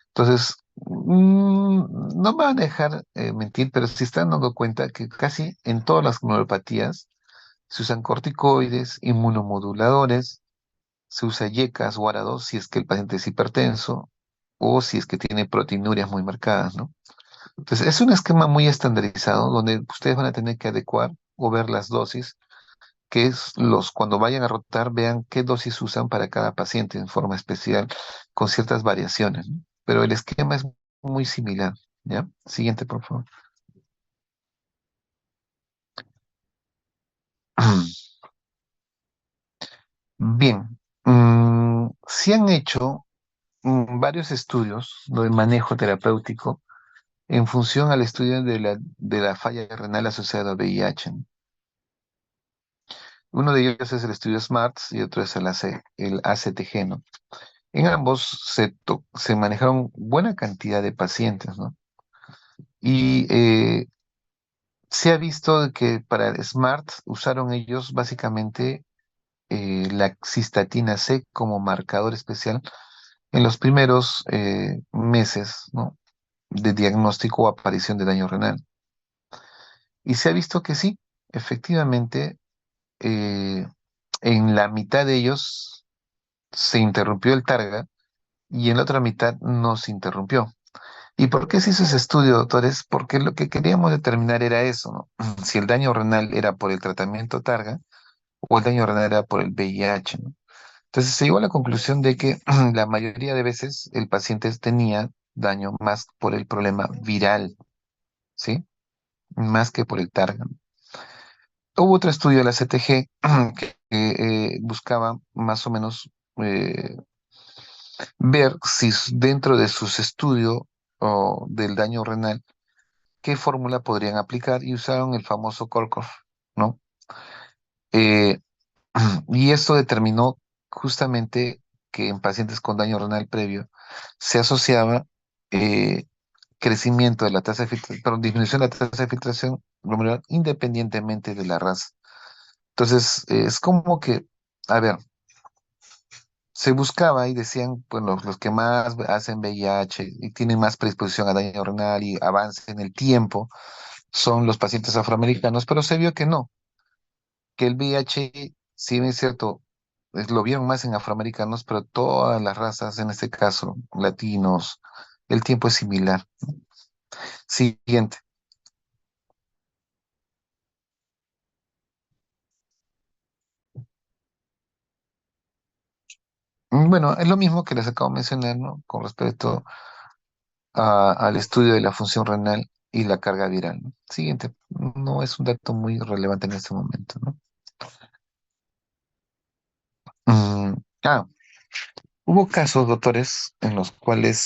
Speaker 1: Entonces, no me van a dejar mentir, pero se están dando cuenta que casi en todas las neuropatías se usan corticoides, inmunomoduladores, se usa IECAS o ARA2 si es que el paciente es hipertenso o si es que tiene proteinurias muy marcadas, ¿no? Entonces, es un esquema muy estandarizado donde ustedes van a tener que adecuar o ver las dosis que es cuando vayan a rotar, vean qué dosis usan para cada paciente en forma especial, con ciertas variaciones, ¿no? Pero el esquema es muy similar, ¿ya? Siguiente, por favor. Bien, se han hecho varios estudios de manejo terapéutico en función al estudio de la falla renal asociada a VIH, ¿no? Uno de ellos es el estudio SMARTS y otro es el ACTG, ¿no? En ambos se manejaron buena cantidad de pacientes, ¿no? Y se ha visto de que para el SMART usaron ellos básicamente la cistatina C como marcador especial en los primeros meses, ¿no? De diagnóstico o aparición de daño renal. Y se ha visto que sí, efectivamente, eh, en la mitad de ellos se interrumpió el targa y en la otra mitad no se interrumpió. ¿Y por qué se hizo ese estudio, doctores? Porque lo que queríamos determinar era eso, ¿no? Si el daño renal era por el tratamiento Targa o el daño renal era por el VIH, ¿no? Entonces se llegó a la conclusión de que la mayoría de veces el paciente tenía daño más por el problema viral, ¿sí? Más que por el Targa. Hubo otro estudio de la CTG que buscaba más o menos eh, ver si dentro de sus estudios del daño renal qué fórmula podrían aplicar y usaron el famoso Kolkov, ¿no? Eh, y esto determinó justamente que en pacientes con daño renal previo se asociaba eh, crecimiento de la tasa de filtración, perdón, disminución de la tasa de filtración glomerular independientemente de la raza. Entonces, es como que, a ver, se buscaba y decían, bueno, los que más hacen VIH y tienen más predisposición a daño renal y avance en el tiempo son los pacientes afroamericanos, pero se vio que no, que el VIH, si bien es cierto, lo vieron más en afroamericanos, pero todas las razas, en este caso, latinos, el tiempo es similar. Siguiente. Bueno, es lo mismo que les acabo de mencionar, ¿no? Con respecto al estudio de la función renal y la carga viral, ¿no? Siguiente. No es un dato muy relevante en este momento, ¿no? Mm, ah, hubo casos, doctores, en los cuales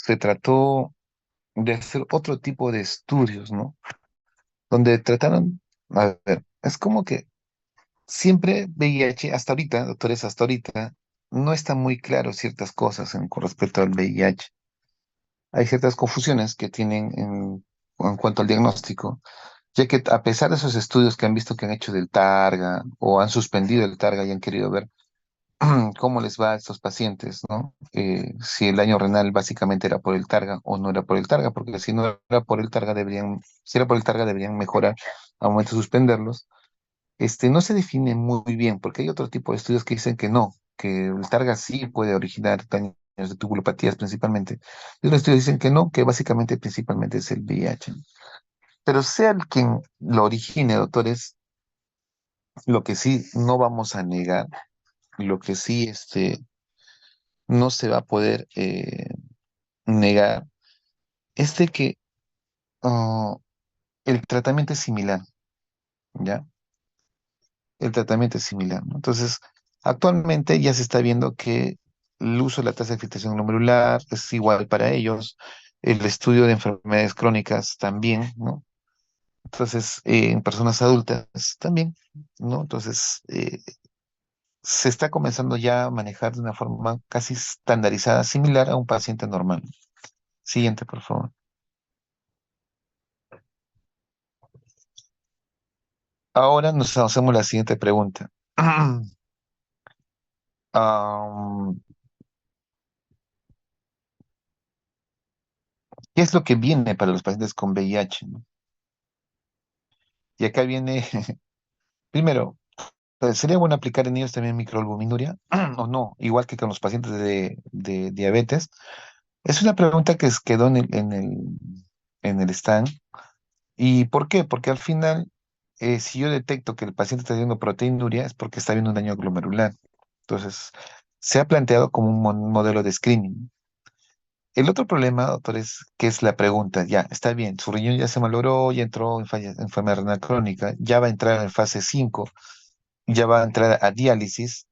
Speaker 1: se trató de hacer otro tipo de estudios, ¿no? Donde trataron, a ver, es como que siempre VIH, hasta ahorita, doctores, hasta ahorita, no está muy claro ciertas cosas con respecto al VIH. Hay ciertas confusiones que tienen en cuanto al diagnóstico, ya que a pesar de esos estudios que han visto que han hecho del Targa o han suspendido el Targa y han querido ver cómo les va a estos pacientes, ¿no? Si el daño renal básicamente era por el Targa o no era por el Targa, porque si no era por el Targa deberían, si era por el Targa deberían mejorar al momento de suspenderlos. No se define muy bien, porque hay otro tipo de estudios que dicen que no, que el Targa sí puede originar daños de tubulopatías principalmente. Y otros estudios dicen que no, que básicamente principalmente es el VIH. Pero sea el quien lo origine, doctores, lo que sí no vamos a negar, lo que sí no se va a poder negar, es de que ah, el tratamiento es similar, ¿ya? El tratamiento es similar, ¿no? Entonces, actualmente ya se está viendo que el uso de la tasa de filtración glomerular es igual para ellos, el estudio de enfermedades crónicas también, ¿no? Entonces, en personas adultas también, ¿no? Entonces, se está comenzando ya a manejar de una forma casi estandarizada, similar a un paciente normal. Siguiente, por favor. Ahora nos hacemos la siguiente pregunta. Am, ¿Qué es lo que viene para los pacientes con VIH, ¿no? Y acá viene, primero, ¿sería bueno aplicar en ellos también microalbuminuria o no? Igual que con los pacientes de diabetes. Es una pregunta que quedó en el stand. ¿Y por qué? Porque al final, si yo detecto que el paciente está teniendo proteinuria, es porque está habiendo un daño glomerular. Entonces, se ha planteado como un modelo de screening. El otro problema, doctor, es que es la pregunta, ya, está bien, su riñón ya se malogró, ya entró en enfermedad renal crónica, ya va a entrar en fase 5, ya va a entrar a diálisis.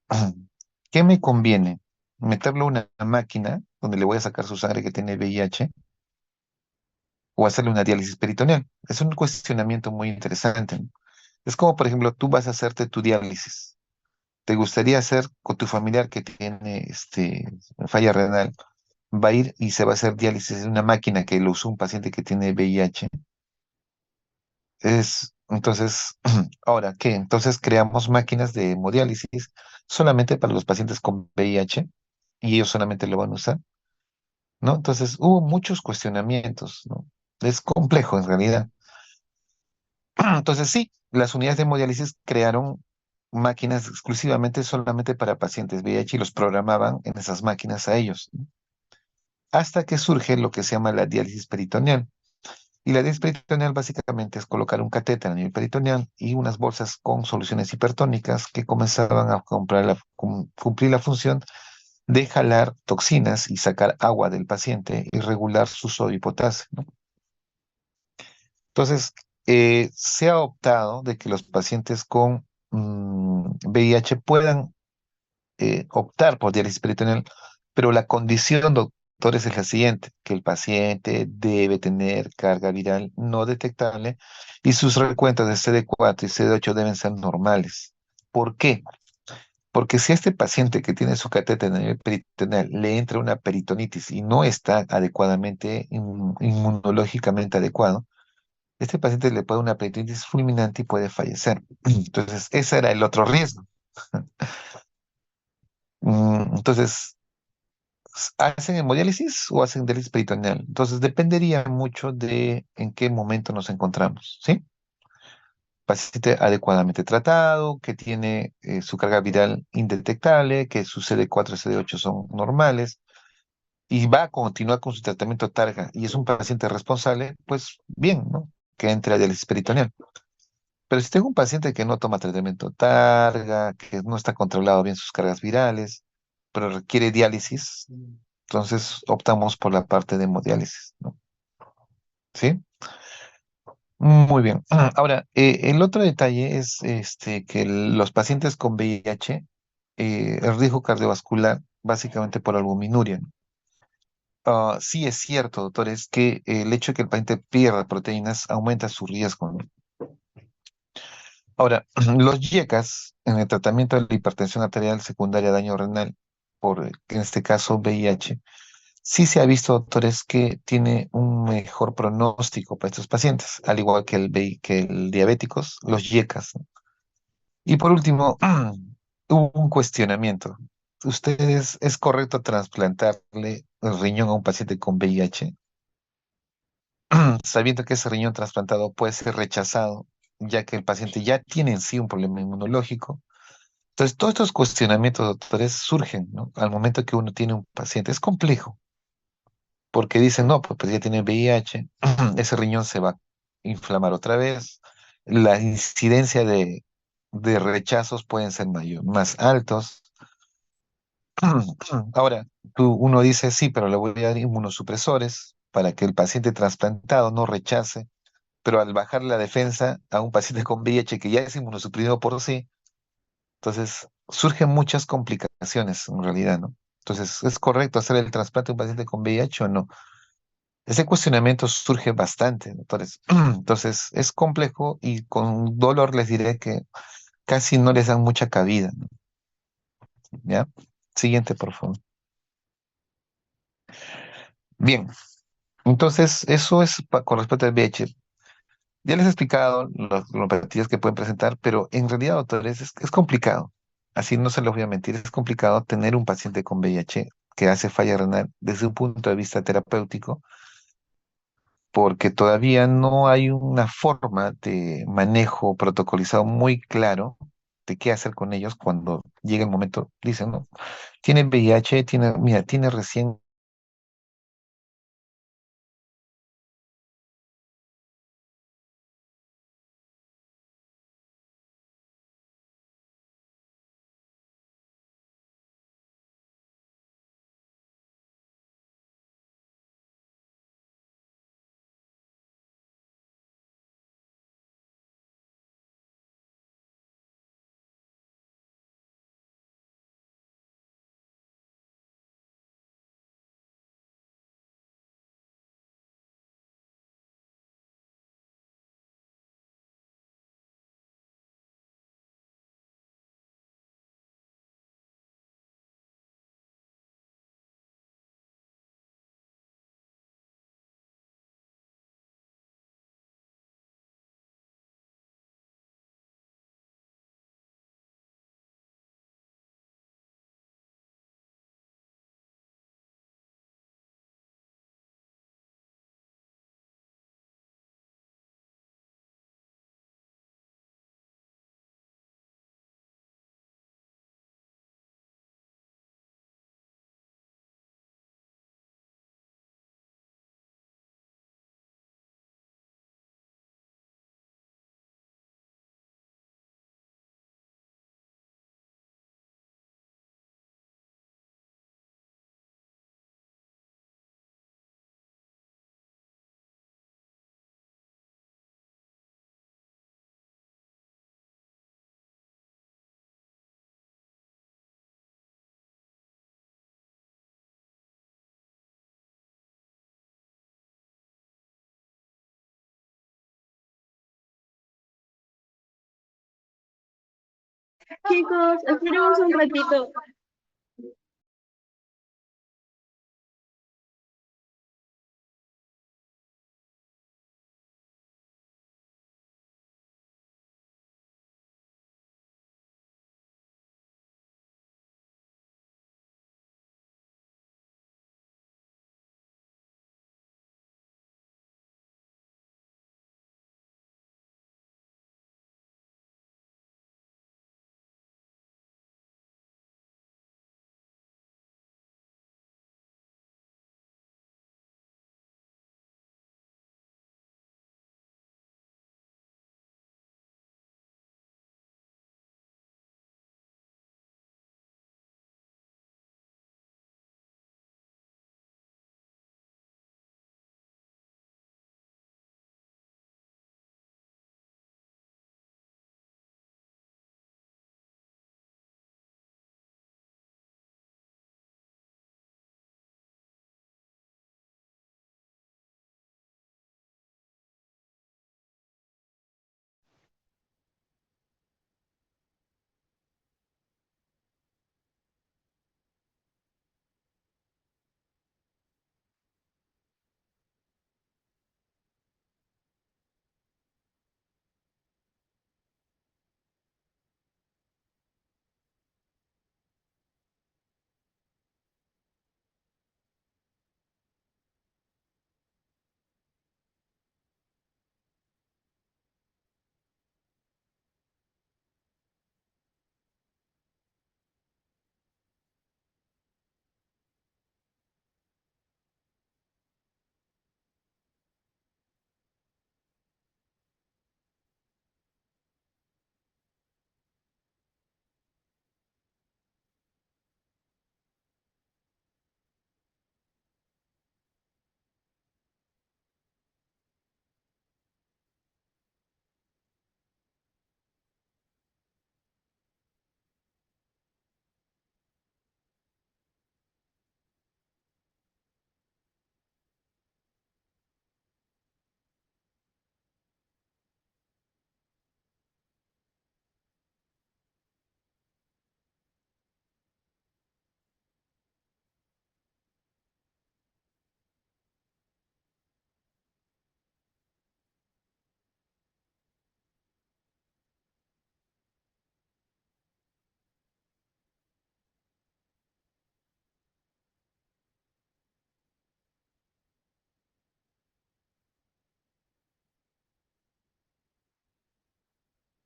Speaker 1: ¿Qué me conviene? ¿Meterlo en una máquina donde le voy a sacar su sangre que tiene VIH o hacerle una diálisis peritoneal? Es un cuestionamiento muy interesante, ¿no? Es como, por ejemplo, tú vas a hacerte tu diálisis. ¿Te gustaría hacer con tu familiar que tiene falla renal? Va a ir y se va a hacer diálisis en una máquina que lo usó un paciente que tiene VIH. Entonces, ahora, ¿qué? Entonces creamos máquinas de hemodiálisis solamente para los pacientes con VIH y ellos solamente lo van a usar, ¿no? Entonces hubo muchos cuestionamientos, ¿no? Es complejo en realidad. Entonces sí, las unidades de hemodiálisis crearon máquinas exclusivamente solamente para pacientes VIH y los programaban en esas máquinas a ellos, ¿no? Hasta que surge lo que se llama la diálisis peritoneal. Y la diálisis peritoneal básicamente es colocar un catéter a nivel peritoneal y unas bolsas con soluciones hipertónicas que comenzaban a cumplir la función de jalar toxinas y sacar agua del paciente y regular su sodio y potasio, ¿no? Entonces, se ha optado de que los pacientes con VIH puedan optar por diálisis peritoneal, pero la condición, doctores, es la siguiente, que el paciente debe tener carga viral no detectable y sus recuentos de CD4 y CD8 deben ser normales. ¿Por qué? Porque si a este paciente que tiene su catéter a nivel peritoneal le entra una peritonitis y no está adecuadamente, inmunológicamente adecuado, este paciente le puede dar una peritonitis fulminante y puede fallecer. Entonces, ese era el otro riesgo. Entonces, ¿hacen hemodiálisis o hacen diálisis peritoneal? Entonces dependería mucho de en qué momento nos encontramos, ¿sí? Paciente adecuadamente tratado, que tiene su carga viral indetectable, que sus CD4 y CD8 son normales y va a continuar con su tratamiento targa y es un paciente responsable, pues bien, ¿no? Que entre a diálisis peritoneal. Pero si tengo un paciente que no toma tratamiento targa, que no está controlado bien sus cargas virales, pero requiere diálisis, entonces optamos por la parte de hemodiálisis, ¿no? ¿Sí? Muy bien. Ahora, el otro detalle es que los pacientes con VIH, el riesgo cardiovascular, básicamente por albuminuria, ¿no? Sí es cierto, doctor, es que el hecho de que el paciente pierda proteínas aumenta su riesgo, ¿no? Ahora, los YECAS en el tratamiento de la hipertensión arterial secundaria a daño renal, por en este caso VIH, sí se ha visto, doctores, que tiene un mejor pronóstico para estos pacientes, al igual que que el diabéticos, los YECAS, ¿no? Y por último, hubo un cuestionamiento. ¿Ustedes es correcto trasplantarle el riñón a un paciente con VIH, sabiendo que ese riñón trasplantado puede ser rechazado, ya que el paciente ya tiene en sí un problema inmunológico? Entonces, todos estos cuestionamientos, doctores, surgen, ¿no? Al momento que uno tiene un paciente. Es complejo, porque dicen, no, pues ya tiene VIH, ese riñón se va a inflamar otra vez, la incidencia de rechazos pueden ser mayor, más altos. Ahora, uno dice, sí, pero le voy a dar inmunosupresores para que el paciente trasplantado no rechace, pero al bajar la defensa a un paciente con VIH que ya es inmunosuprimido por sí, entonces surgen muchas complicaciones en realidad, ¿no? Entonces, ¿es correcto hacer el trasplante a un paciente con VIH o no? Ese cuestionamiento surge bastante, doctores. Entonces, es complejo y con dolor les diré que casi no les dan mucha cabida, ¿no? ¿Ya? Siguiente, por favor. Bien, entonces eso es con respecto al VIH. Ya les he explicado las neuropatías que pueden presentar, pero en realidad, doctores, es complicado. Así no se los voy a mentir, es complicado tener un paciente con VIH que hace falla renal desde un punto de vista terapéutico, porque todavía no hay una forma de manejo protocolizado muy claro de qué hacer con ellos cuando llega el momento. Dicen, no, tiene VIH, tiene, mira, tiene recién
Speaker 3: Chicos, esperemos un ratito.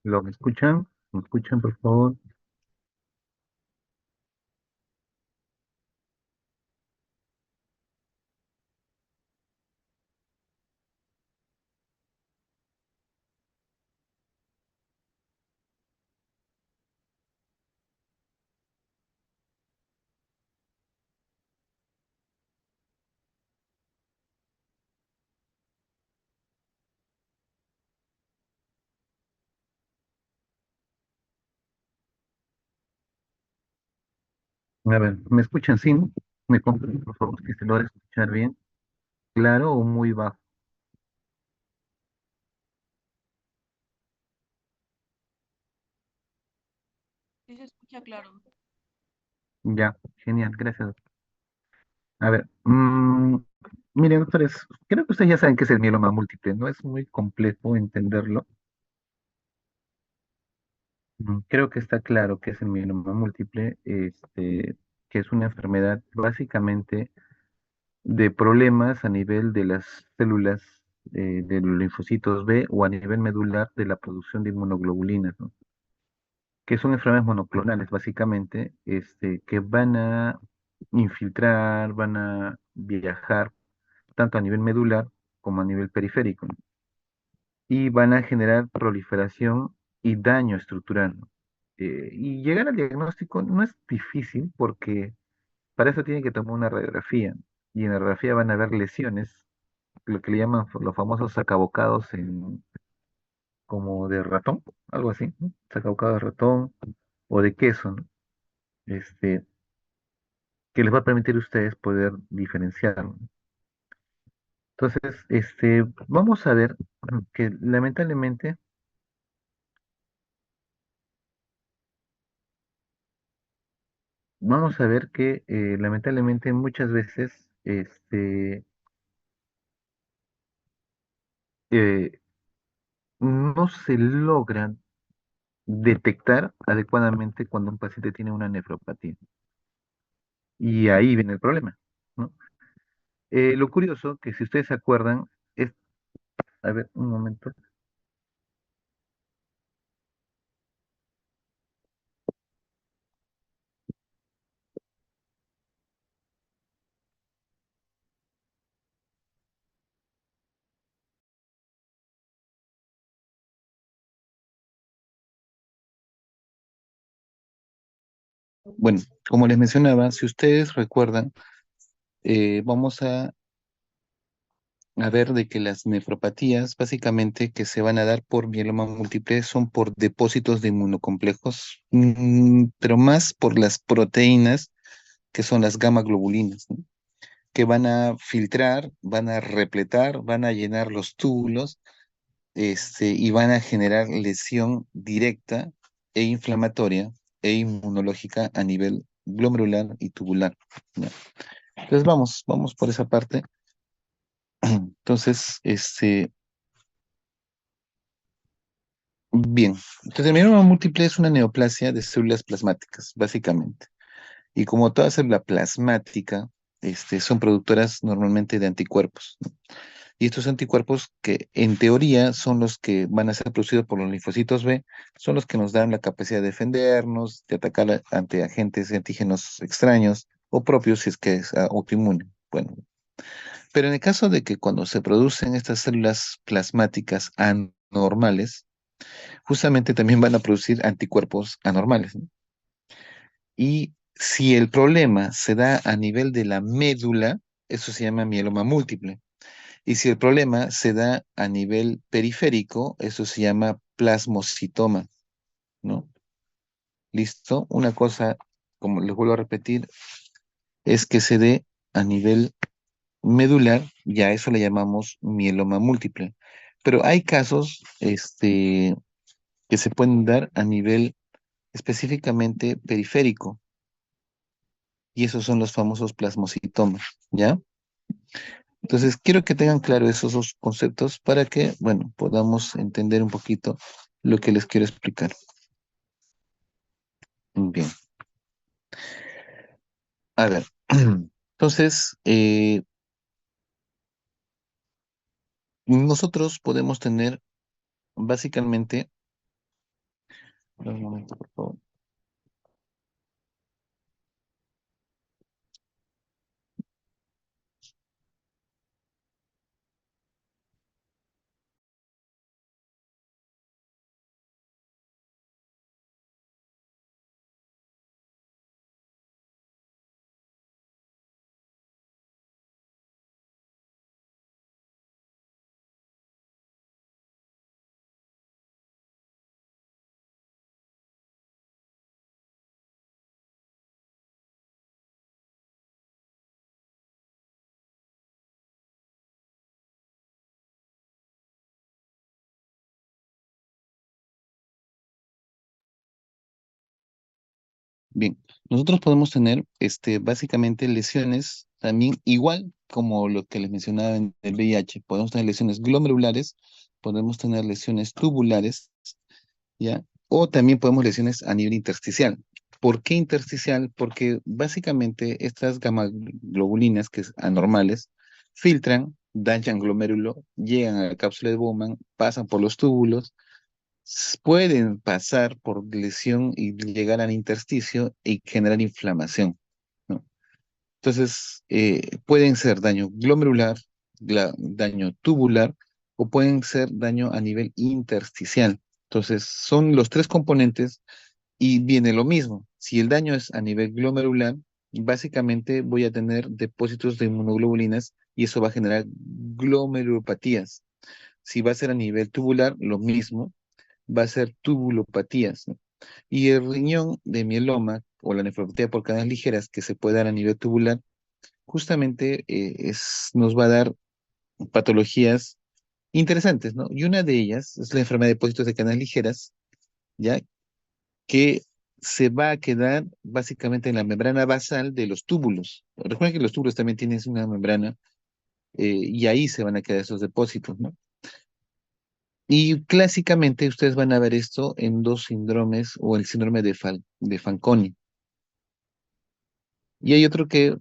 Speaker 4: ¿Lo me escuchan? ¿Me escuchan, por favor? A ver, ¿me escuchan? Sí, ¿no? ¿Me confirman, por favor, que se logra escuchar bien? ¿Claro o muy bajo?
Speaker 3: Sí se escucha claro.
Speaker 4: Ya, genial, gracias. A ver, miren, doctores, creo que ustedes ya saben qué es el mieloma múltiple, no es muy complejo entenderlo. Creo que está claro que es el mieloma múltiple, que es una enfermedad básicamente de problemas a nivel de las células de los linfocitos B o a nivel medular de la producción de inmunoglobulinas, ¿no? Que son enfermedades monoclonales, básicamente, que van a infiltrar, van a viajar tanto a nivel medular como a nivel periférico, ¿no? Y van a generar proliferación y daño estructural, ¿no? Y llegar al diagnóstico no es difícil porque para eso tienen que tomar una radiografía y en la radiografía van a ver lesiones, lo que le llaman los famosos sacabocados como de ratón, algo así, ¿no? Sacabocado de ratón o de queso, ¿no? Este, que les va a permitir a ustedes poder diferenciarlo. Entonces, vamos a ver que lamentablemente, vamos a ver que lamentablemente muchas veces, eh, no se logran detectar adecuadamente cuando un paciente tiene una nefropatía. Y ahí viene el problema, ¿no? Lo curioso, que si ustedes se acuerdan, es, a ver, un momento. Bueno, como les mencionaba, si ustedes recuerdan, vamos a ver de que las nefropatías básicamente que se van a dar por mieloma múltiple son por depósitos de inmunocomplejos, pero más por las proteínas que son las gamma globulinas, ¿no? Que van a filtrar, van a repletar, van a llenar los túbulos, y van a generar lesión directa e inflamatoria e inmunológica a nivel glomerular y tubular, ¿ya? Entonces vamos por esa parte. Entonces, bien. Entonces, el mieloma múltiple es una neoplasia de células plasmáticas, básicamente. Y como toda célula plasmática, son productoras normalmente de anticuerpos, ¿no? Y estos anticuerpos, que en teoría son los que van a ser producidos por los linfocitos B, son los que nos dan la capacidad de defendernos, de atacar ante agentes antígenos extraños o propios si es que es autoinmune. Bueno, pero en el caso de que cuando se producen estas células plasmáticas anormales, justamente también van a producir anticuerpos anormales, ¿no? Y si el problema se da a nivel de la médula, eso se llama mieloma múltiple. Y si el problema se da a nivel periférico, eso se llama plasmocitoma, ¿no? ¿Listo? Una cosa, como les vuelvo a repetir, es que se dé a nivel medular, ya eso le llamamos mieloma múltiple. Pero hay casos, que se pueden dar a nivel específicamente periférico, y esos son los famosos plasmocitomas, ¿ya? Entonces, quiero que tengan claro esos dos conceptos para que, bueno, podamos entender un poquito lo que les quiero explicar. Bien, a ver. Entonces, nosotros podemos tener básicamente Un momento, por favor. Bien, nosotros podemos tener básicamente lesiones también igual como lo que les mencionaba en el VIH. Podemos tener lesiones glomerulares, podemos tener lesiones tubulares, ¿ya? O también podemos lesiones a nivel intersticial. ¿Por qué intersticial? Porque básicamente estas gamma globulinas, que es anormales, filtran, dañan glomérulo, llegan a la cápsula de Bowman, pasan por los túbulos, pueden pasar por lesión y llegar al intersticio y generar inflamación, ¿no? Entonces, pueden ser daño glomerular, daño tubular o pueden ser daño a nivel intersticial. Entonces, son los tres componentes y viene lo mismo. Si el daño es a nivel glomerular, básicamente voy a tener depósitos de inmunoglobulinas y eso va a generar glomerulopatías. Si va a ser a nivel tubular, lo mismo, va a ser tubulopatías, ¿no? Y el riñón de mieloma o la nefropatía por cadenas ligeras que se puede dar a nivel tubular, justamente nos va a dar patologías interesantes, ¿no? Y una de ellas es la enfermedad de depósitos de cadenas ligeras, ¿ya? Que se va a quedar básicamente en la membrana basal de los túbulos. Recuerden que los túbulos también tienen una membrana y ahí se van a quedar esos depósitos, ¿no? Y clásicamente ustedes van a ver esto en dos síndromes o el síndrome de Fanconi. Y hay otro que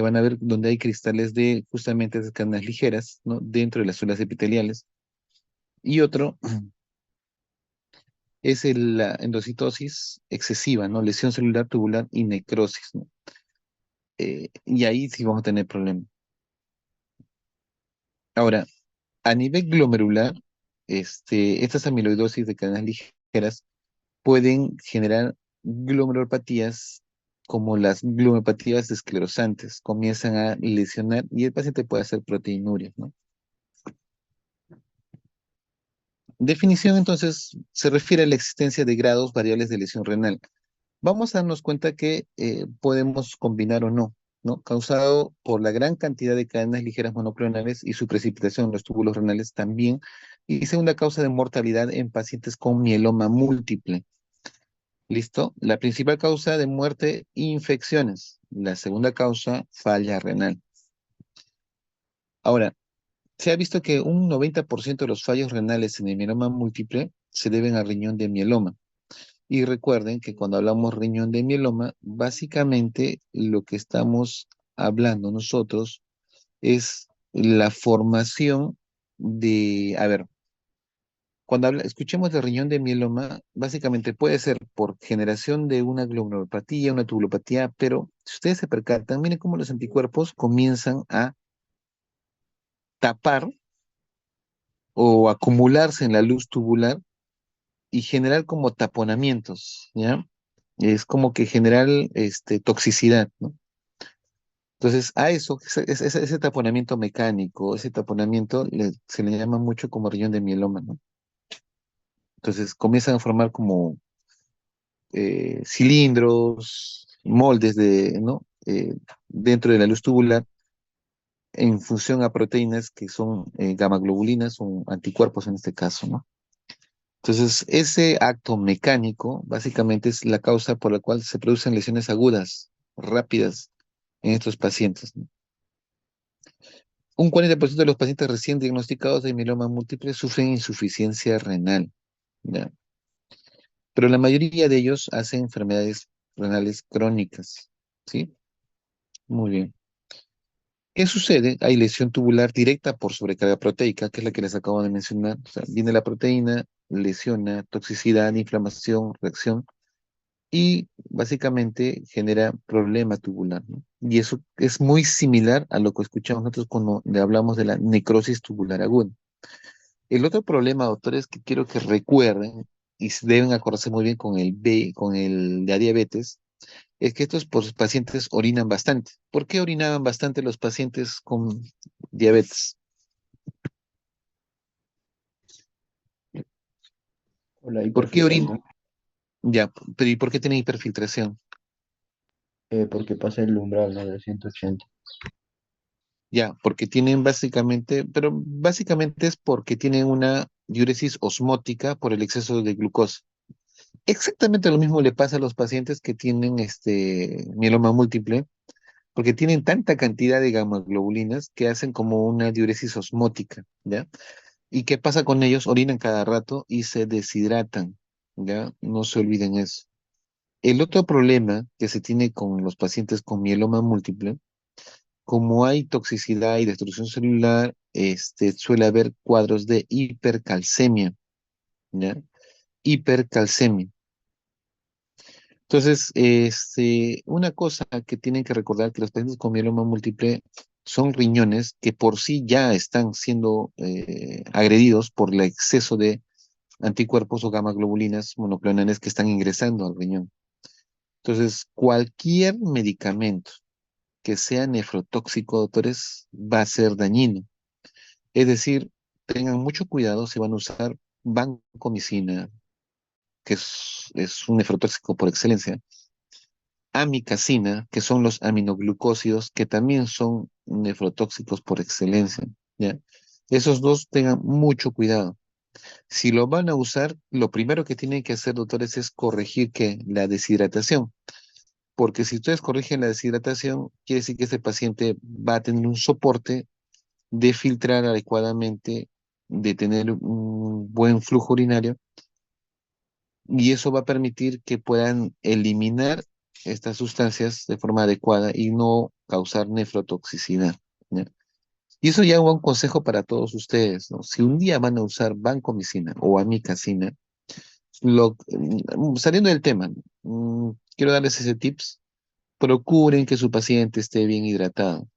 Speaker 4: van a ver donde hay cristales de justamente esas cadenas ligeras, ¿no? Dentro de las células epiteliales. Y otro es la endocitosis excesiva, ¿no? Lesión celular tubular y necrosis, ¿no? Y ahí sí vamos a tener problemas. Ahora, a nivel glomerular, estas amiloidosis de cadenas ligeras pueden generar glomerulopatías como las glomerulopatías esclerosantes. Comienzan a lesionar y el paciente puede hacer proteinuria, ¿no? Definición, entonces, se refiere a la existencia de grados variables de lesión renal. Vamos a darnos cuenta que podemos combinar o no, ¿no? Causado por la gran cantidad de cadenas ligeras monoclonales y su precipitación en los túbulos renales también. Y segunda causa de mortalidad en pacientes con mieloma múltiple. ¿Listo? La principal causa de muerte, infecciones. La segunda causa, falla renal. Ahora, se ha visto que un 90% de los fallos renales en el mieloma múltiple se deben al riñón de mieloma. Y recuerden que cuando hablamos riñón de mieloma, básicamente lo que estamos hablando nosotros es la formación a ver, cuando escuchemos de riñón de mieloma, básicamente puede ser por generación de una glomerulopatía, una tubulopatía, pero si ustedes se percatan, miren cómo los anticuerpos comienzan a tapar o acumularse en la luz tubular y generar como taponamientos, ¿ya? Es como que generar toxicidad, ¿no? Entonces, a eso, ese taponamiento mecánico, ese taponamiento se le llama mucho como riñón de mieloma, ¿no? Entonces, comienzan a formar como cilindros, moldes ¿no? Dentro de la luz tubular en función a proteínas que son gamma globulinas o anticuerpos en este caso, ¿no? Entonces, ese acto mecánico básicamente es la causa por la cual se producen lesiones agudas, rápidas en estos pacientes, ¿no? Un 40% de los pacientes recién diagnosticados de mieloma múltiple sufren insuficiencia renal, ¿ya? Pero la mayoría de ellos hacen enfermedades renales crónicas, ¿sí? Muy bien. ¿Qué sucede? Hay lesión tubular directa por sobrecarga proteica, que es la que les acabo de mencionar. O sea, viene la proteína, lesiona, toxicidad, inflamación, reacción y básicamente genera problema tubular, ¿no? Y eso es muy similar a lo que escuchamos nosotros cuando le hablamos de la necrosis tubular aguda. El otro problema, doctores, que quiero que recuerden y deben acordarse muy bien con el B, con el de la diabetes, es que estos pacientes orinan bastante. ¿Por qué orinaban bastante los pacientes con diabetes?
Speaker 5: Por la
Speaker 4: ¿Por qué orinan?
Speaker 5: hiperfiltración,
Speaker 4: Ya, pero ¿y por qué tienen hiperfiltración?
Speaker 5: porque pasa el umbral, ¿no? De 180.
Speaker 4: Ya, porque tienen básicamente, pero básicamente es porque tienen una diuresis osmótica por el exceso de glucosa. Exactamente lo mismo le pasa a los pacientes que tienen mieloma múltiple, porque tienen tanta cantidad de gamma-globulinas que hacen como una diuresis osmótica, ¿ya? ¿Y qué pasa con ellos? Orinan cada rato y se deshidratan, ¿ya? No se olviden eso. El otro problema que se tiene con los pacientes con mieloma múltiple, como hay toxicidad y destrucción celular, suele haber cuadros de hipercalcemia, ¿ya? Hipercalcemia. Entonces, una cosa que tienen que recordar que los pacientes con mieloma múltiple son riñones que por sí ya están siendo agredidos por el exceso de anticuerpos o gamma globulinas monoclonales que están ingresando al riñón. Entonces, cualquier medicamento que sea nefrotóxico, doctores, va a ser dañino. Es decir, tengan mucho cuidado si van a usar vancomicina, que es un nefrotóxico por excelencia, amicacina, que son los aminoglucósidos, que también son nefrotóxicos por excelencia, ¿ya? Esos dos tengan mucho cuidado. Si lo van a usar, lo primero que tienen que hacer, doctores, es corregir que la deshidratación, porque si ustedes corrigen la deshidratación, quiere decir que este paciente va a tener un soporte de filtrar adecuadamente, de tener un buen flujo urinario, y eso va a permitir que puedan eliminar estas sustancias de forma adecuada y no causar nefrotoxicidad, ¿ya? Y eso ya va un consejo para todos ustedes, ¿no? Si un día van a usar vancomicina o amicacina, saliendo del tema, quiero darles ese tips. Procuren que su paciente esté bien hidratado.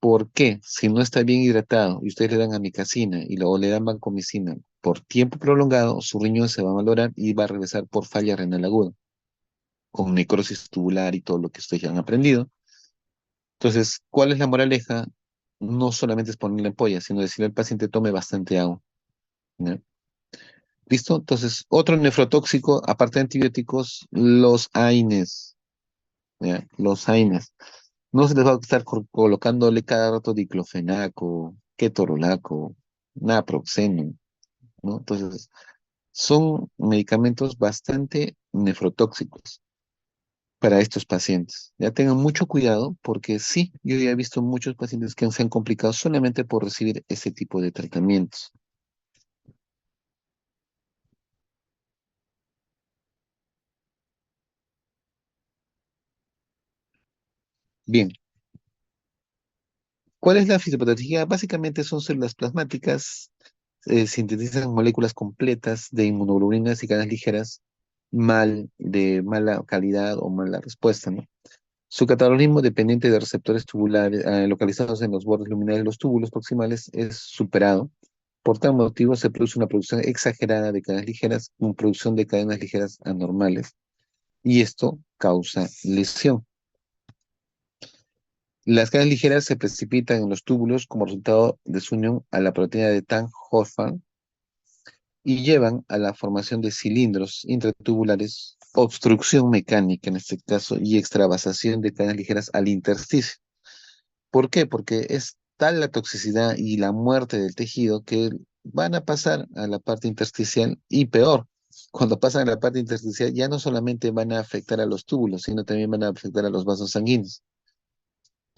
Speaker 4: ¿Por qué? Si no está bien hidratado y ustedes le dan amicacina o le dan vancomicina por tiempo prolongado, su riñón se va a valorar y va a regresar por falla renal aguda, con necrosis tubular y todo lo que ustedes ya han aprendido. Entonces, ¿cuál es la moraleja? No solamente es ponerle ampolla, sino decirle al paciente tome bastante agua, ¿ya? ¿Listo? Entonces, otro nefrotóxico, aparte de antibióticos, los AINES, ¿ya? Los AINES. No se les va a estar colocándole cada rato diclofenaco, ketorolaco, naproxeno, ¿no? Entonces, son medicamentos bastante nefrotóxicos para estos pacientes. Ya tengan mucho cuidado porque sí, yo ya he visto muchos pacientes que se han complicado solamente por recibir ese tipo de tratamientos. Bien, ¿cuál es la fisiopatología? Básicamente son células plasmáticas, sintetizan moléculas completas de inmunoglobulinas y cadenas ligeras de mala calidad o mala respuesta, ¿no? Su catabolismo dependiente de receptores tubulares localizados en los bordes luminales de los túbulos proximales es superado. Por tal motivo se produce una producción exagerada de cadenas ligeras, con producción de cadenas ligeras anormales, y esto causa lesión. Las cadenas ligeras se precipitan en los túbulos como resultado de su unión a la proteína de Tan-Hoffmann y llevan a la formación de cilindros intratubulares, obstrucción mecánica en este caso y extravasación de cadenas ligeras al intersticio. ¿Por qué? Porque es tal la toxicidad y la muerte del tejido que van a pasar a la parte intersticial y peor. Cuando pasan a la parte intersticial ya no solamente van a afectar a los túbulos, sino también van a afectar a los vasos sanguíneos.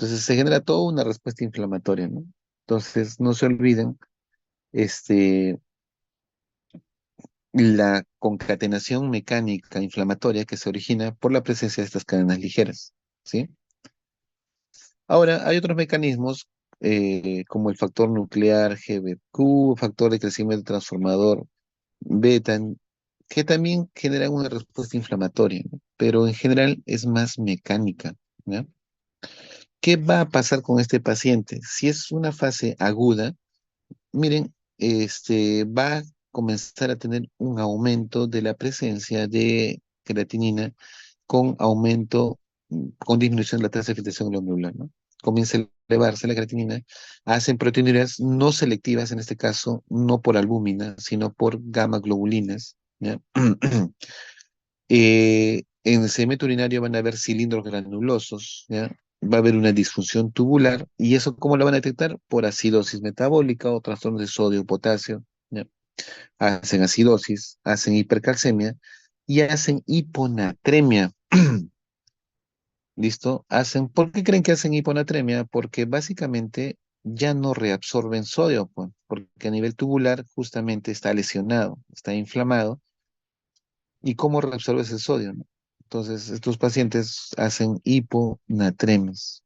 Speaker 4: Entonces se genera toda una respuesta inflamatoria, ¿no? Entonces no se olviden, este, la concatenación mecánica inflamatoria que se origina por la presencia de estas cadenas ligeras, ¿sí? Ahora, hay otros mecanismos como el factor nuclear GBQ, factor de crecimiento transformador beta, que también generan una respuesta inflamatoria, ¿no? Pero en general es más mecánica, ¿ya? ¿Qué va a pasar con este paciente? Si es una fase aguda, miren, va a comenzar a tener un aumento de la presencia de creatinina con aumento, con disminución de la tasa de filtración glomerular, ¿no? Comienza a elevarse la creatinina, hacen proteinurías no selectivas, en este caso, no por albúmina, sino por gamma globulinas, ¿ya? En el sedimento urinario van a haber cilindros granulosos, ¿ya? Va a haber una disfunción tubular, y eso ¿cómo lo van a detectar? Por acidosis metabólica o trastornos de sodio-potasio, ¿ya? Hacen acidosis, hacen hipercalcemia y hacen hiponatremia. ¿Listo? ¿Por qué creen que hacen hiponatremia? Porque básicamente ya no reabsorben sodio, pues, porque a nivel tubular justamente está lesionado, está inflamado. ¿Y cómo reabsorbes el sodio, no? Entonces, estos pacientes hacen hiponatremis.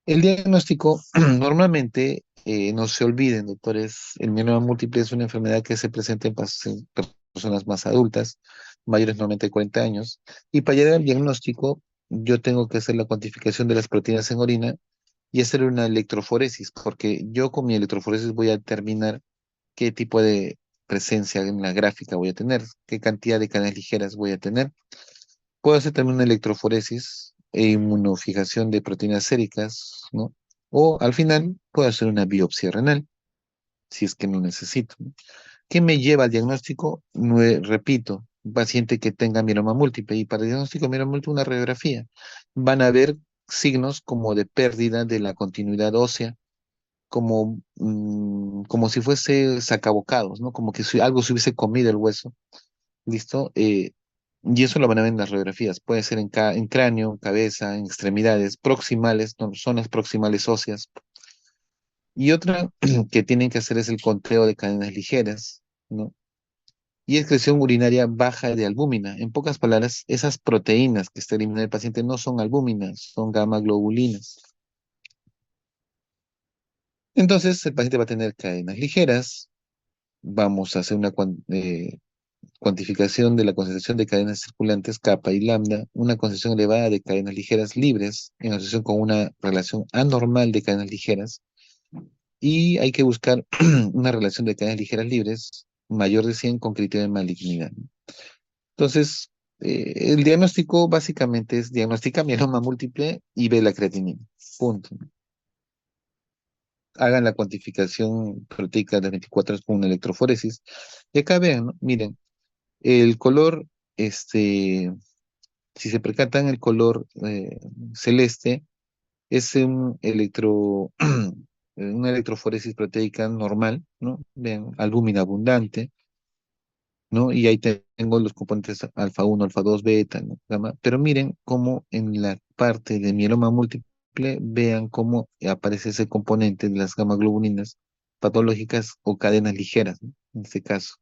Speaker 4: El diagnóstico, normalmente, no se olviden, doctores, el mieloma múltiple es una enfermedad que se presenta en personas más adultas, mayores normalmente de 40 años, y para llegar al diagnóstico, yo tengo que hacer la cuantificación de las proteínas en orina y hacer una electroforesis, porque yo con mi electroforesis voy a determinar qué tipo de presencia en la gráfica voy a tener, qué cantidad de cadenas ligeras voy a tener. Puedo hacer también una electroforesis e inmunofijación de proteínas séricas, ¿no? O al final puedo hacer una biopsia renal, si es que no necesito, ¿no? ¿Qué me lleva al diagnóstico? Repito, un paciente que tenga mieloma múltiple, y para el diagnóstico de mieloma múltiple una radiografía. Van a ver signos como de pérdida de la continuidad ósea, como si fuese sacabocados, ¿no? Como que si algo se hubiese comido el hueso. ¿Listo? Y eso lo van a ver en las radiografías. Puede ser en cráneo, cabeza, en extremidades proximales, no, zonas proximales óseas. Y otra que tienen que hacer es el conteo de cadenas ligeras, ¿no? Y excreción urinaria baja de albúmina. En pocas palabras, esas proteínas que está eliminando el paciente no son albúminas, son gamma globulinas. Entonces, el paciente va a tener cadenas ligeras. Vamos a hacer una cuantificación de la concentración de cadenas circulantes kappa y lambda, una concentración elevada de cadenas ligeras libres en asociación con una relación anormal de cadenas ligeras, y hay que buscar una relación de cadenas ligeras libres mayor de 100 con criterio de malignidad. Entonces, el diagnóstico básicamente es diagnostica mieloma múltiple y ve la creatinina. Punto. Hagan la cuantificación proteica de 24 horas con una electroforesis. Y acá vean, ¿no? Miren, el color, si se percatan, el color celeste es una electroforesis proteica normal, ¿no? Vean, albúmina abundante, ¿no? Y ahí tengo los componentes alfa 1, alfa 2, beta, ¿no? Gamma. Pero miren cómo en la parte de mieloma múltiple, vean cómo aparece ese componente de las gamma globulinas patológicas o cadenas ligeras, ¿no? En este caso.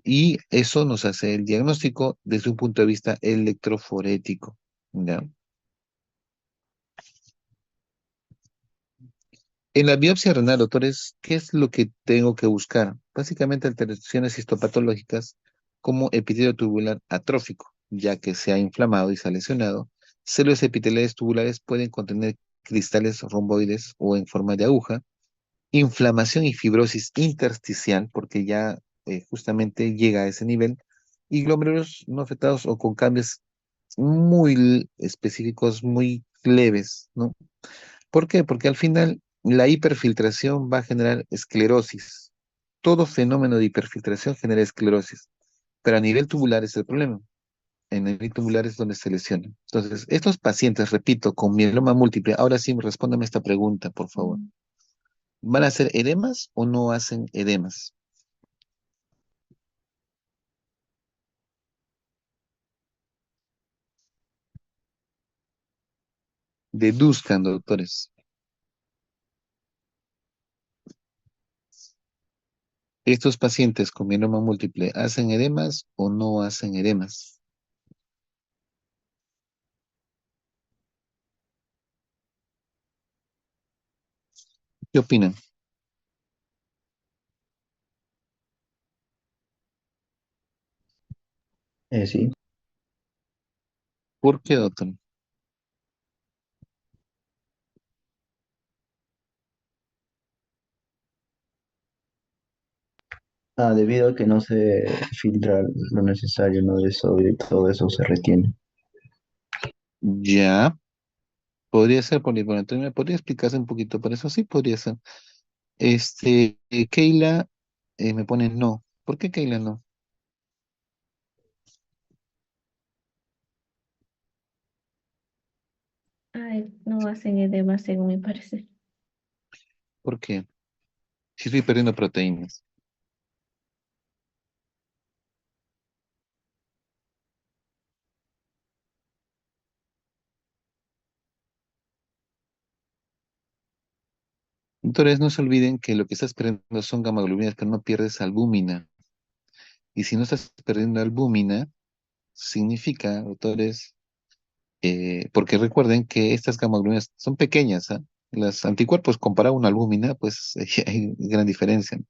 Speaker 4: Y eso nos hace el diagnóstico desde un punto de vista electroforético, ¿ya? En la biopsia renal, doctores, ¿qué es lo que tengo que buscar? Básicamente alteraciones histopatológicas como epitelio tubular atrófico, ya que se ha inflamado y se ha lesionado. Células epiteliales tubulares pueden contener cristales romboides o en forma de aguja. Inflamación y fibrosis intersticial, porque ya justamente llega a ese nivel. Y glómerulos no afectados o con cambios muy específicos, muy leves, ¿no? ¿Por qué? Porque al final la hiperfiltración va a generar esclerosis. Todo fenómeno de hiperfiltración genera esclerosis, pero a nivel tubular es el problema. En el nivel tubular es donde se lesiona. Entonces, estos pacientes, repito, con mieloma múltiple, ahora sí, respóndame esta pregunta, por favor. ¿Van a hacer edemas o no hacen edemas? Deduzcan, doctores. ¿Estos pacientes con mieloma múltiple hacen edemas o no hacen edemas? ¿Qué opinan?
Speaker 5: Sí.
Speaker 4: ¿Por qué, doctor?
Speaker 5: Debido a que no se filtra lo necesario, ¿no? De sodio y todo eso se retiene.
Speaker 4: Ya, podría ser poliinflamatorio. ¿Me podría explicarse un poquito por eso? Sí, podría ser. Keila me pone no. ¿Por qué Keila no?
Speaker 6: Ay, no hacen edema según mi parecer.
Speaker 4: ¿Por qué? Si estoy perdiendo proteínas. Entonces, no se olviden que lo que estás perdiendo son gamaglobulinas, pero no pierdes albúmina. Y si no estás perdiendo albúmina, significa, doctores, porque recuerden que estas gamaglobulinas son pequeñas, ¿ah? Los anticuerpos comparado a una albúmina, pues hay gran diferencia.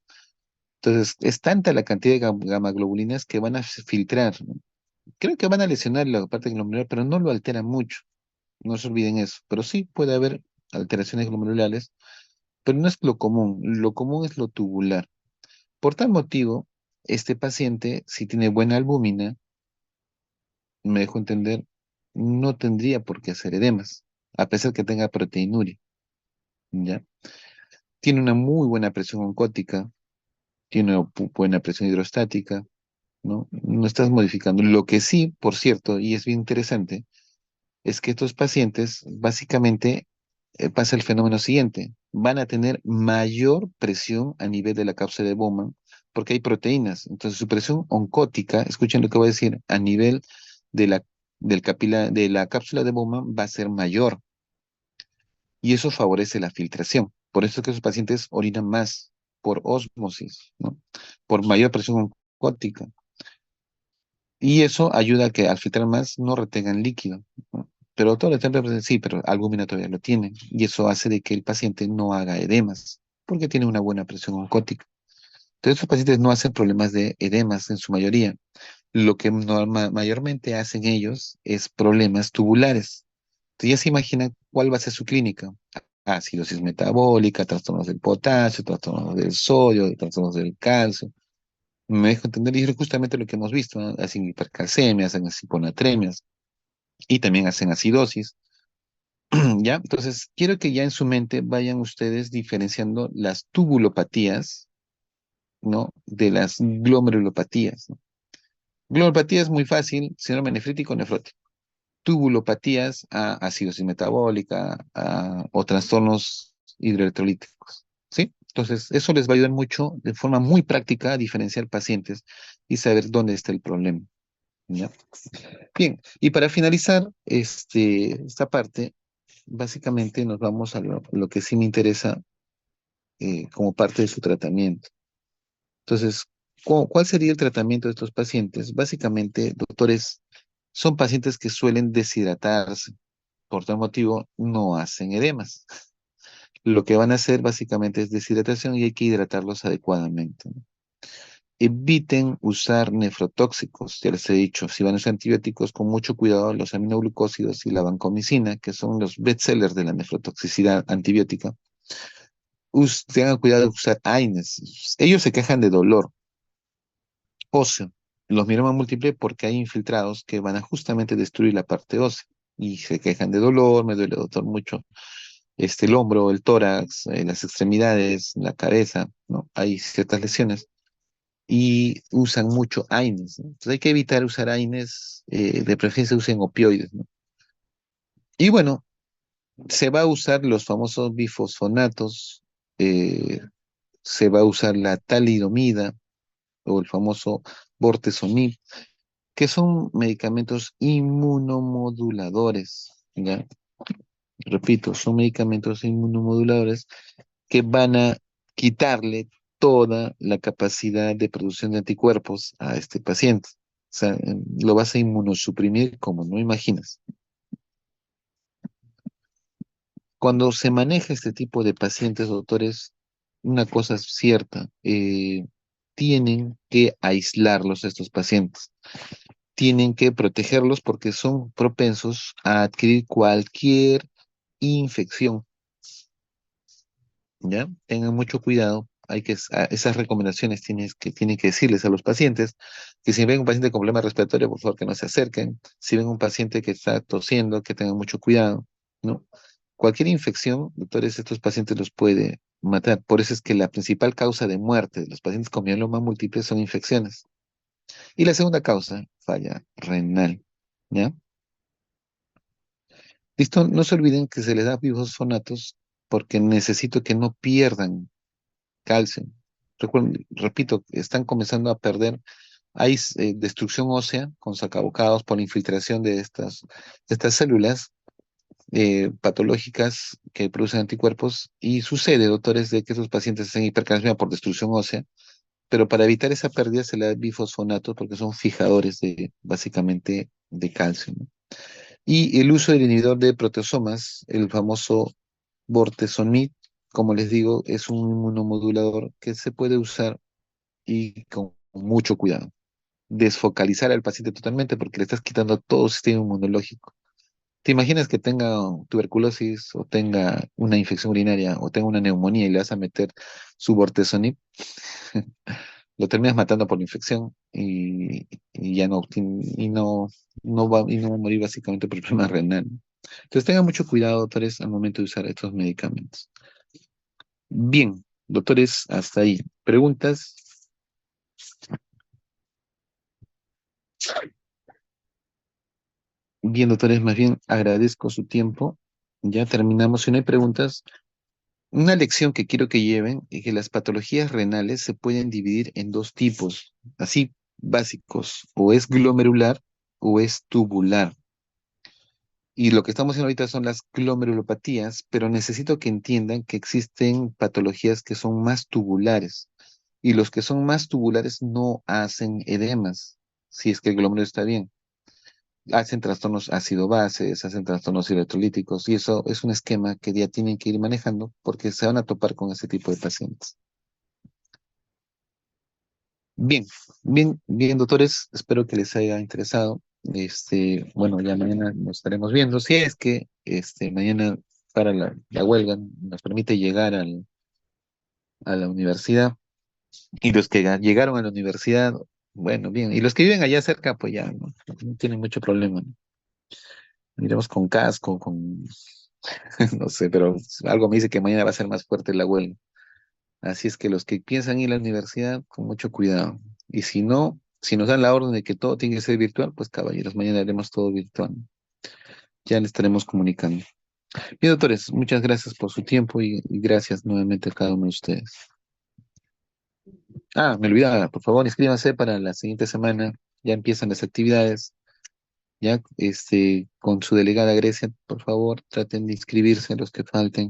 Speaker 4: Entonces, es tanta la cantidad de gamaglobulinas que van a filtrar, ¿no? Creo que van a lesionar la parte glomerular, pero no lo alteran mucho. No se olviden eso. Pero sí puede haber alteraciones glomerulares, pero no es lo común. Lo común es lo tubular. Por tal motivo, este paciente, si tiene buena albúmina, me dejó entender, no tendría por qué hacer edemas, a pesar que tenga proteinuria, ¿ya? Tiene una muy buena presión oncótica, tiene una buena presión hidrostática, ¿no? No estás modificando. Lo que sí, por cierto, y es bien interesante, es que estos pacientes básicamente pasa el fenómeno siguiente. Van a tener mayor presión a nivel de la cápsula de Bowman porque hay proteínas. Entonces su presión oncótica, escuchen lo que voy a decir, a nivel de de la cápsula de Bowman va a ser mayor y eso favorece la filtración. Por eso es que esos pacientes orinan más por ósmosis, ¿no? Por mayor presión oncótica. Y eso ayuda a que al filtrar más no retengan líquido, ¿no? Pero todo el tiempo, pues, sí, pero albúmina todavía lo tiene. Y eso hace de que el paciente no haga edemas, porque tiene una buena presión oncótica. Entonces, estos pacientes no hacen problemas de edemas en su mayoría. Lo que mayormente hacen ellos es problemas tubulares. Entonces, ya se imaginan cuál va a ser su clínica. Acidosis metabólica, trastornos del potasio, trastornos del sodio, trastornos del calcio. Me dejo entender, y es justamente lo que hemos visto, ¿no? Hacen hipercalcemias, hacen hiponatremias y también hacen acidosis, ¿ya? Entonces, quiero que ya en su mente vayan ustedes diferenciando las tubulopatías, ¿no? De las glomerulopatías, ¿no? Glomerulopatía es muy fácil, síndrome nefrítico, nefrótico. Tubulopatías a acidosis metabólica o trastornos hidroelectrolíticos, ¿sí? Entonces, eso les va a ayudar mucho de forma muy práctica a diferenciar pacientes y saber dónde está el problema. ¿Ya? Bien, y para finalizar esta parte, básicamente nos vamos a lo que sí me interesa como parte de su tratamiento. Entonces, ¿cuál sería el tratamiento de estos pacientes? Básicamente, doctores, son pacientes que suelen deshidratarse. Por tal motivo, no hacen edemas. Lo que van a hacer básicamente es deshidratación y hay que hidratarlos adecuadamente, ¿no? Eviten usar nefrotóxicos, ya les he dicho, si van a usar antibióticos, con mucho cuidado los aminoglucósidos y la vancomicina, que son los bestsellers de la nefrotoxicidad antibiótica. Tengan cuidado de usar AINES. Ellos se quejan de dolor óseo, los miomas múltiples, porque hay infiltrados que van a justamente destruir la parte ósea y se quejan de dolor, me duele doctor mucho el hombro, el tórax, las extremidades, la cabeza, ¿no? Hay ciertas lesiones y usan mucho AINES, ¿no? Entonces hay que evitar usar AINES, de preferencia usen opioides, ¿no? Y bueno, se va a usar los famosos bifosfonatos, eh, se va a usar la talidomida o el famoso bortezomib, que son medicamentos inmunomoduladores, ¿ya? Repito, son medicamentos inmunomoduladores que van a quitarle toda la capacidad de producción de anticuerpos a este paciente. O sea, lo vas a inmunosuprimir como no imaginas. Cuando se maneja este tipo de pacientes, doctores, una cosa es cierta, tienen que aislarlos a estos pacientes. tienen que protegerlos porque son propensos a adquirir cualquier infección, ¿ya? Tengan mucho cuidado. Esas recomendaciones tienen que decirles a los pacientes que si ven un paciente con problema respiratorio, por favor que no se acerquen. Si ven un paciente que está tosiendo, que tengan mucho cuidado, ¿no? Cualquier infección, doctores, estos pacientes los puede matar. Por eso es que la principal causa de muerte de los pacientes con mieloma múltiple son infecciones. Y la segunda causa, falla renal, ¿ya? Listo, no se olviden que se les da bifosfonatos porque necesito que no pierdan calcio. Recuerden, repito, están comenzando a perder. Hay destrucción ósea con sacabocados por la infiltración de estas células patológicas que producen anticuerpos y sucede, doctores, de que esos pacientes hacen hipercalcemia por destrucción ósea, pero para evitar esa pérdida se le da bifosfonatos porque son fijadores básicamente de calcio, ¿no? Y el uso del inhibidor de proteasomas, el famoso bortezomib, como les digo, es un inmunomodulador que se puede usar y con mucho cuidado. Desfocalizar al paciente totalmente porque le estás quitando todo el sistema inmunológico. ¿Te imaginas que tenga tuberculosis o tenga una infección urinaria o tenga una neumonía y le vas a meter su bortezomib? Lo terminas matando por la infección y ya no, y no va a morir básicamente por el problema renal. Entonces tengan mucho cuidado, doctores, al momento de usar estos medicamentos. Bien, doctores, hasta ahí. ¿Preguntas? Bien, doctores, más bien agradezco su tiempo. Ya terminamos. Si no hay preguntas, una lección que quiero que lleven es que las patologías renales se pueden dividir en dos tipos, así básicos, o es glomerular o es tubular. Y lo que estamos haciendo ahorita son las glomerulopatías, pero necesito que entiendan que existen patologías que son más tubulares. Y los que son más tubulares no hacen edemas, si es que el glomérulo está bien. Hacen trastornos ácido-bases, hacen trastornos electrolíticos, y eso es un esquema que ya tienen que ir manejando porque se van a topar con ese tipo de pacientes. Bien, bien, doctores, espero que les haya interesado. Bueno, ya mañana nos estaremos viendo. Si es que mañana para la huelga nos permite llegar a la universidad. Y los que llegaron a la universidad, bueno, bien. Y los que viven allá cerca, pues ya no tienen mucho problema, ¿no? Iremos con casco, no sé, pero algo me dice que mañana va a ser más fuerte la huelga. Así es que los que piensan ir a la universidad, con mucho cuidado. Y si no, si nos dan la orden de que todo tiene que ser virtual, pues caballeros, mañana haremos todo virtual. Ya le estaremos comunicando. Bien, doctores, muchas gracias por su tiempo y gracias nuevamente a cada uno de ustedes. Ah, me olvidaba, por favor, inscríbanse para la siguiente semana. Ya empiezan las actividades. Ya, con su delegada Grecia, por favor, traten de inscribirse los que falten,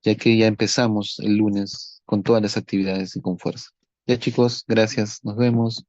Speaker 4: ya que ya empezamos el lunes con todas las actividades y con fuerza. Ya, chicos, gracias, nos vemos.